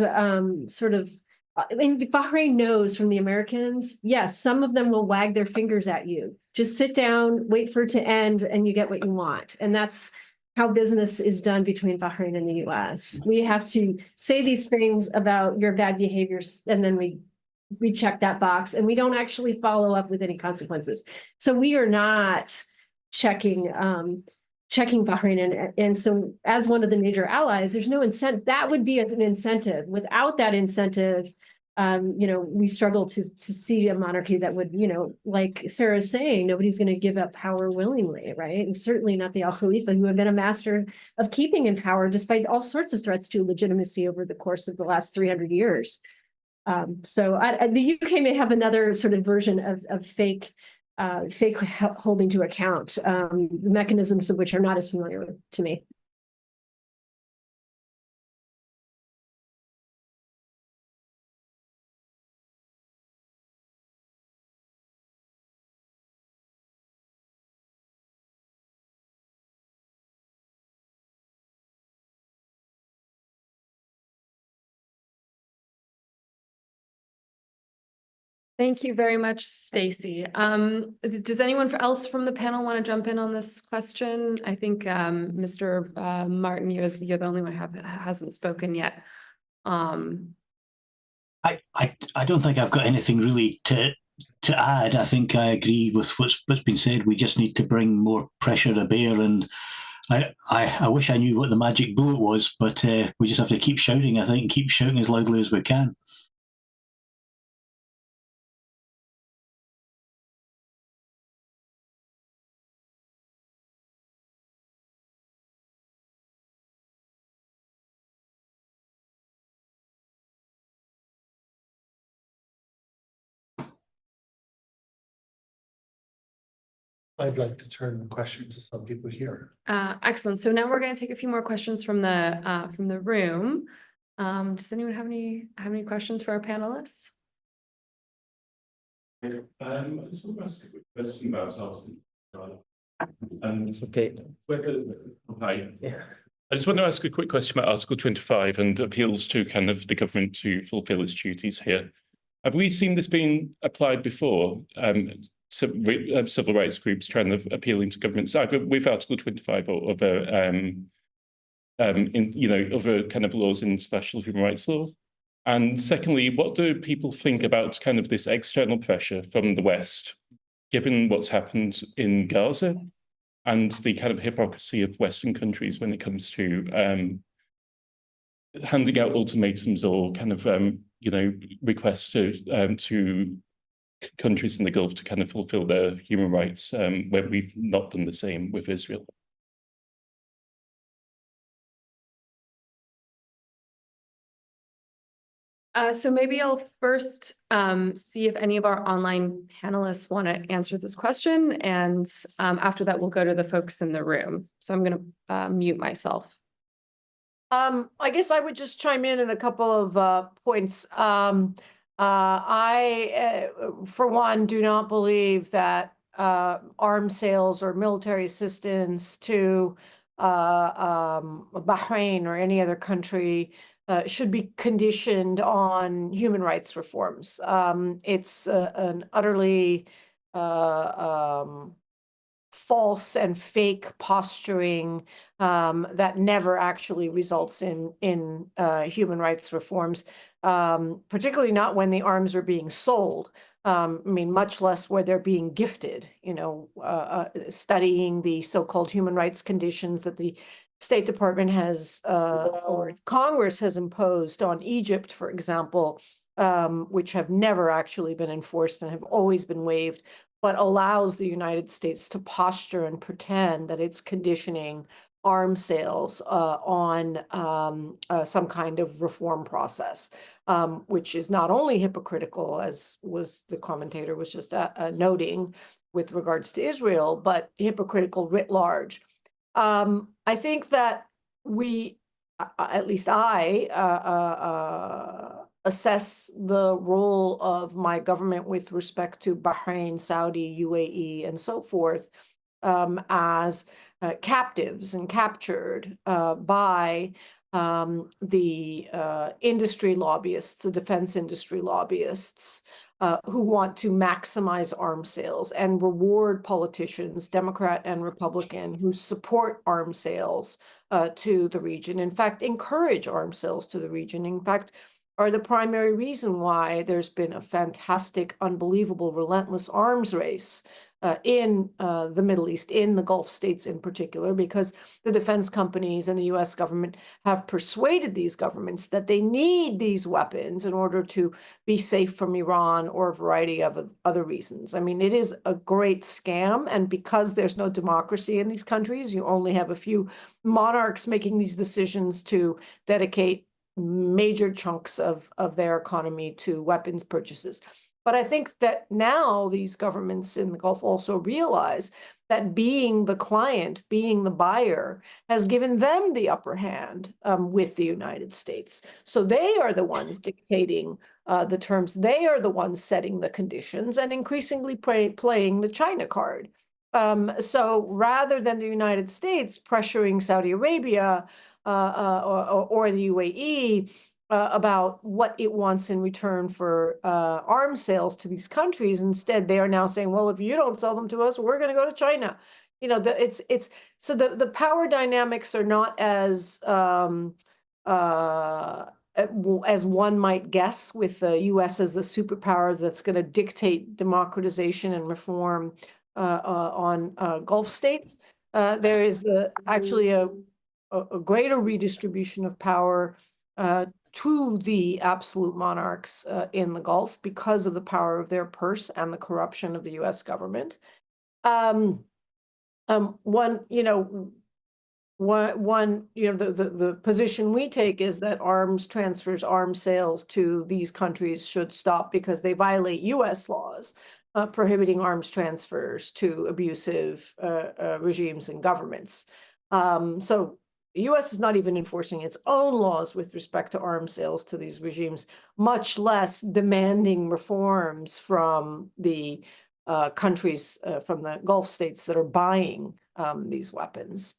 Bahrain knows from the Americans, yes, some of them will wag their fingers at you. Just sit down, wait for it to end, and you get what you want. And that's how business is done between Bahrain and the US. We have to say these things about your bad behaviors, and then we check that box, and we don't actually follow up with any consequences. So we are not checking Bahrain. And so as one of the major allies, there's no incentive. That would be an incentive. Without that incentive, we struggle to see a monarchy that would, like Sarah's saying, nobody's going to give up power willingly, right? And certainly not the Al Khalifa, who have been a master of keeping in power despite all sorts of threats to legitimacy over the course of the last 300 years. So the UK may have another sort of version of fake holding to account, the mechanisms of which are not as familiar to me. Thank you very much, Stacy. Does anyone else from the panel want to jump in on this question? I think Mr. Martin, you're the only one who hasn't spoken yet. I don't think I've got anything really to add. I think I agree with what's been said. We just need to bring more pressure to bear, and I wish I knew what the magic bullet was, but we just have to keep shouting, I think, and keep shouting as loudly as we can. I'd like to turn the question to some people here. Excellent. So now we're going to take a few more questions from the room. Does anyone have any questions for our panelists? I just want to ask a quick question about Article. It's okay. Hi. Yeah. I just want to ask a quick question about Article 25 and appeals to kind of the government to fulfil its duties here. Have we seen this being applied before? Civil rights groups trying to appealing to governments, either with Article 25 or other, other kind of laws in international human rights law. And secondly, what do people think about kind of this external pressure from the West, given what's happened in Gaza and the kind of hypocrisy of Western countries when it comes to handing out ultimatums or kind of, requests to countries in the Gulf to kind of fulfill their human rights, where we've not done the same with Israel? So maybe I'll first see if any of our online panelists want to answer this question, and after that we'll go to the folks in the room. So I'm going to mute myself. I guess I would just chime in a couple of points. I, for one, do not believe that arms sales or military assistance to Bahrain or any other country should be conditioned on human rights reforms. It's an utterly false and fake posturing that never actually results in human rights reforms, particularly not when the arms are being sold. I mean, much less where they're being gifted. Studying the so-called human rights conditions that the State Department has, or Congress has imposed on Egypt, for example, which have never actually been enforced and have always been waived, but allows the United States to posture and pretend that it's conditioning arms sales on some kind of reform process, which is not only hypocritical, as was the commentator was just noting with regards to Israel, but hypocritical writ large. I think that we, at least I, assess the role of my government with respect to Bahrain, Saudi, UAE, and so forth as captives and captured by the industry lobbyists, the defense industry lobbyists, who want to maximize arms sales and reward politicians, Democrat and Republican, who support arms sales to the region. In fact, encourage arms sales to the region. In fact, are the primary reason why there's been a fantastic, unbelievable, relentless arms race in the Middle East, in the Gulf states in particular, because the defense companies and the US government have persuaded these governments that they need these weapons in order to be safe from Iran or a variety of other reasons. I mean, it is a great scam. And because there's no democracy in these countries, you only have a few monarchs making these decisions to dedicate major chunks of their economy to weapons purchases. But I think that now these governments in the Gulf also realize that being the client, being the buyer, has given them the upper hand with the United States. So they are the ones dictating the terms. They are the ones setting the conditions and increasingly playing the China card. So rather than the United States pressuring Saudi Arabia or the UAE about what it wants in return for arms sales to these countries, instead they are now saying, well, if you don't sell them to us, we're going to go to China. You know, so the power dynamics are not as one might guess, with the U.S. as the superpower that's going to dictate democratization and reform on Gulf states. There is actually a greater redistribution of power to the absolute monarchs in the Gulf because of the power of their purse and the corruption of the U.S. government. The position we take is that arms transfers, arms sales to these countries should stop because they violate U.S. laws prohibiting arms transfers to abusive regimes and governments. So the U.S. is not even enforcing its own laws with respect to arms sales to these regimes, much less demanding reforms from the countries, from the Gulf states that are buying these weapons.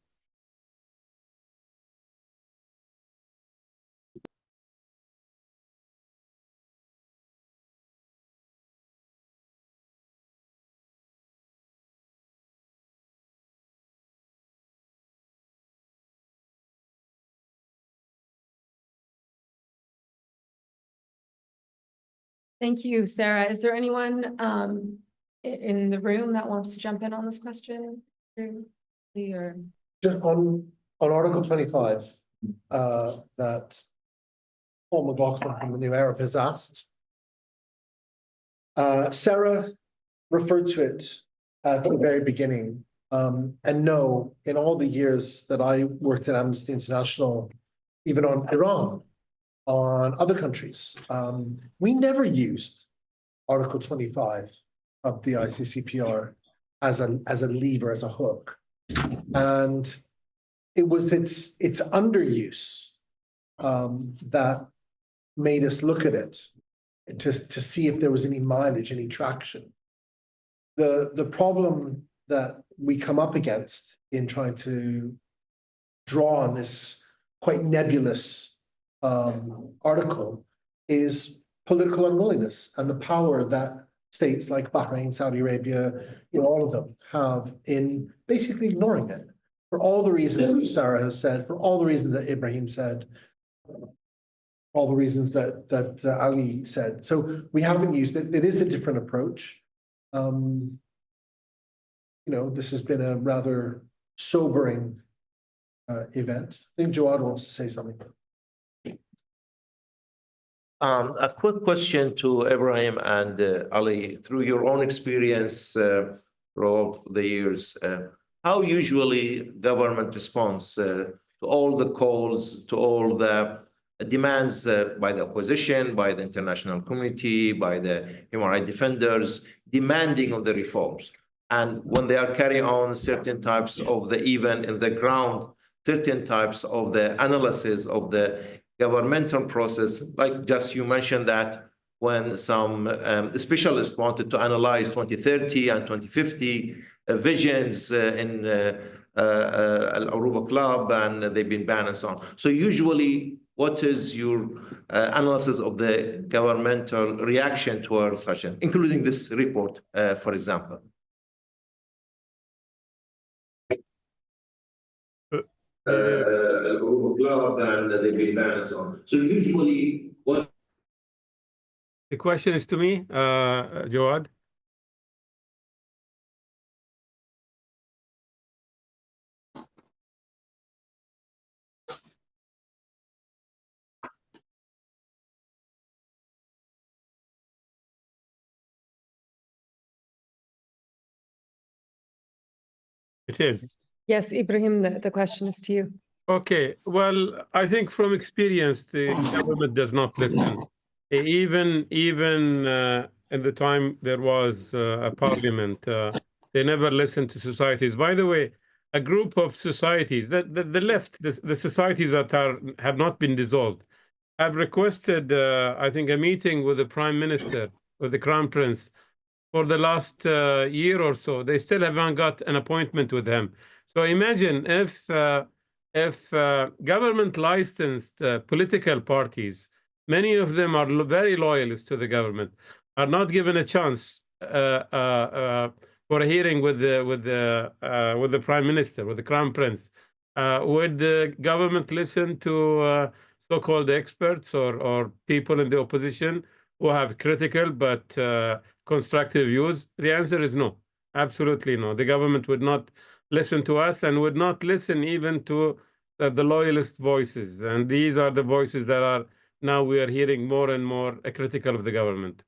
Thank you, Sarah. Is there anyone in the room that wants to jump in on this question? Or... Just on Article 25, that Paul McLaughlin from the New Arab has asked. Sarah referred to it at the very beginning. And no, in all the years that I worked at Amnesty International, even on Iran, on other countries, we never used Article 25 of the ICCPR as a lever, as a hook. And it was its underuse that made us look at it to see if there was any mileage, any traction. The problem that we come up against in trying to draw on this quite nebulous article is political unwillingness and the power that states like Bahrain, Saudi Arabia, all of them have in basically ignoring it for all the reasons Sarah has said, for all the reasons that Ibrahim said, all the reasons that Ali said. So we haven't used it. It is a different approach. This has been a rather sobering event. I think Jawad wants to say something. A quick question to Ibrahim and Ali, through your own experience throughout the years, how usually government responds to all the calls, to all the demands by the opposition, by the international community, by the human rights defenders, demanding of the reforms? And when they are carrying on certain types of the, even in the ground, certain types of the analysis of the governmental process, like just you mentioned that when some specialists wanted to analyze 2030 and 2050 visions in Al-Aruba Club, and they've been banned and so on. So usually, what is your analysis of the governmental reaction towards such an, including this report, for example? Club, and they've been banned and so on. So usually, what The question is to me, Jawad. It is. Yes, Ibrahim, the question is to you. Okay, well, I think from experience, the government does not listen. Even in the time there was a parliament, they never listened to societies. By the way, a group of societies, the left, the societies that have not been dissolved, have requested, I think, a meeting with the Prime Minister, with the Crown Prince, for the last year or so. They still haven't got an appointment with him. So imagine if government licensed political parties, many of them are very loyalist to the government, are not given a chance for a hearing with the Prime Minister, with the Crown Prince. Would the government listen to so-called experts or people in the opposition who have critical but constructive views? The answer is no, absolutely no. The government would not listen to us and would not listen even to the loyalist voices. And these are the voices that are now we are hearing more and more critical of the government.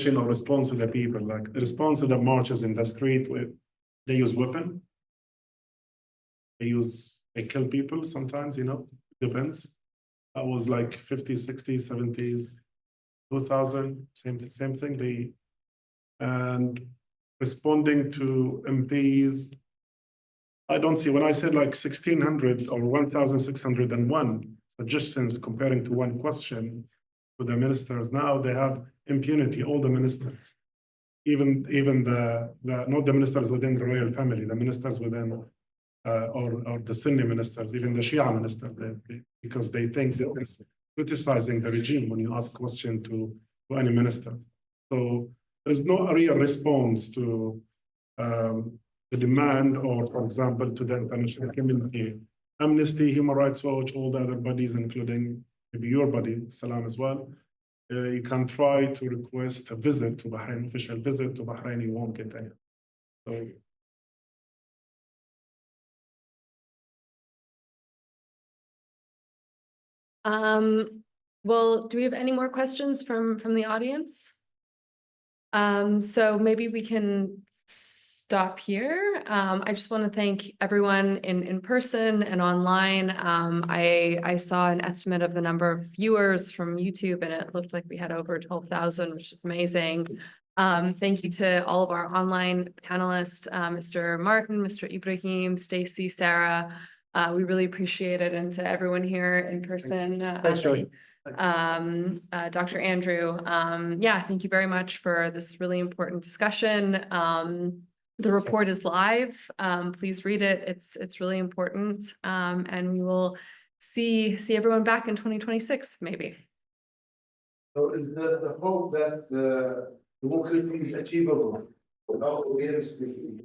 Or response to the people, like the response to the marches in the street, where they use weapon, they kill people sometimes, depends. That was like 50s, 60s, 70s, 2000, same thing. And responding to MPs, I don't see, when I said like 1600 or 1601 suggestions comparing to one question to the ministers, now they have impunity, all the ministers, even the not the ministers within the royal family, the ministers within or the Sunni ministers, even the Shia ministers, because they think that it's criticizing the regime when you ask question to any minister. So there's no real response to the demand, or for example, to the international community, Amnesty, Human Rights Watch, all the other bodies, including maybe your body, Salam as well. You can try to request a visit to Bahrain, official visit to Bahrain, you won't get any. So, well, do we have any more questions from the audience? So maybe we can stop here. I just want to thank everyone in person and online. I saw an estimate of the number of viewers from YouTube, and it looked like we had over 12,000, which is amazing. Thank you to all of our online panelists, Mr. Martin, Mr. Ibrahim, Stacy, Sarah. We really appreciate it, and to everyone here in person. Thanks, Joey. Dr. Andrew, yeah, thank you very much for this really important discussion. The report is live. Please read it. It's really important. And we will see everyone back in 2026, maybe. So is the hope that the democracy is achievable? Without realistically.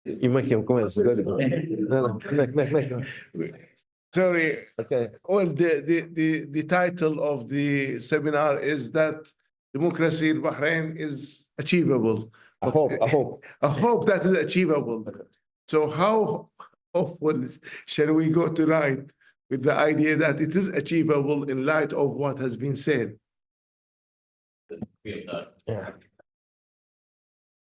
You make him comments. No, Sorry. Okay. Well, the title of the seminar is that democracy in Bahrain is achievable. I hope. I hope that is achievable. So how hopeful shall we go tonight with the idea that it is achievable in light of what has been said? Yeah.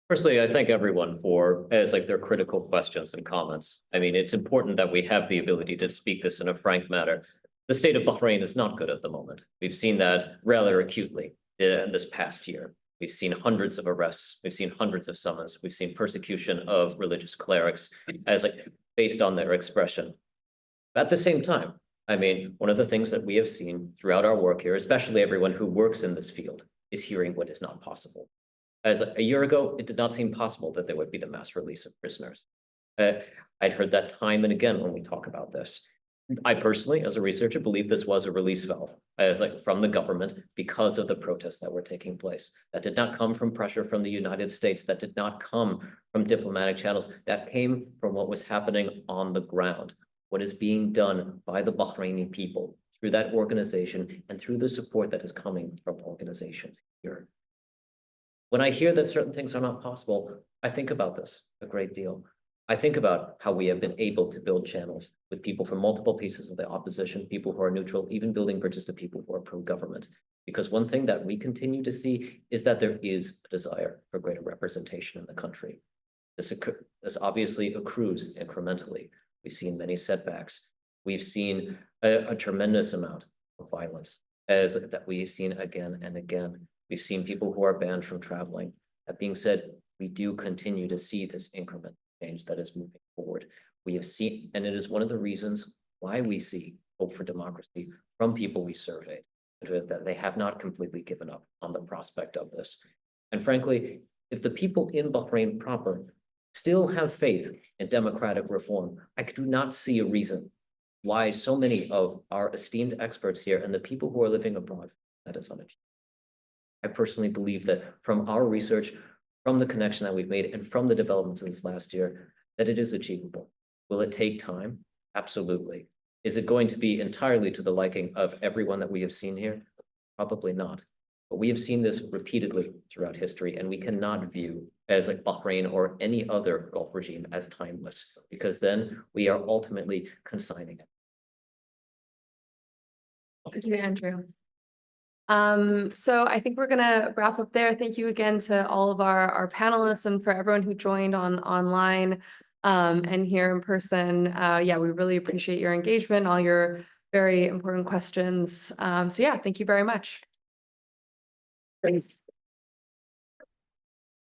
Firstly, I thank everyone for their critical questions and comments. I mean, it's important that we have the ability to speak this in a frank manner. The state of Bahrain is not good at the moment. We've seen that rather acutely in this past year. We've seen hundreds of arrests. We've seen hundreds of summons. We've seen persecution of religious clerics based on their expression. At the same time, I mean, one of the things that we have seen throughout our work here, especially everyone who works in this field, is hearing what is not possible. As a year ago, it did not seem possible that there would be the mass release of prisoners. I'd heard that time and again when we talk about this. I personally, as a researcher, believe this was a release valve from the government because of the protests that were taking place. That did not come from pressure from the United States. That did not come from diplomatic channels. That came from what was happening on the ground, what is being done by the Bahraini people through that organization and through the support that is coming from organizations here. When I hear that certain things are not possible, I think about this a great deal. I think about how we have been able to build channels with people from multiple pieces of the opposition, people who are neutral, even building bridges to people who are pro-government. Because one thing that we continue to see is that there is a desire for greater representation in the country. This obviously accrues incrementally. We've seen many setbacks. We've seen a tremendous amount of violence that we've seen again and again. We've seen people who are banned from traveling. That being said, we do continue to see this increment change that is moving forward. We have seen, and it is one of the reasons why we see hope for democracy from people we surveyed, that they have not completely given up on the prospect of this. And frankly, if the people in Bahrain proper still have faith in democratic reform, I do not see a reason why so many of our esteemed experts here and the people who are living abroad, that is unachievable. I personally believe that from our research, from the connection that we've made, and from the developments of this last year, that it is achievable. Will it take time? Absolutely. Is it going to be entirely to the liking of everyone that we have seen here? Probably not. But we have seen this repeatedly throughout history, and we cannot view as Bahrain or any other Gulf regime as timeless, because then we are ultimately consigning it. Thank you, Andrew. So I think we're gonna wrap up there. Thank you again to all of our panelists and for everyone who joined online and here in person. Yeah, we really appreciate your engagement, all your very important questions. So yeah, thank you very much. Thanks.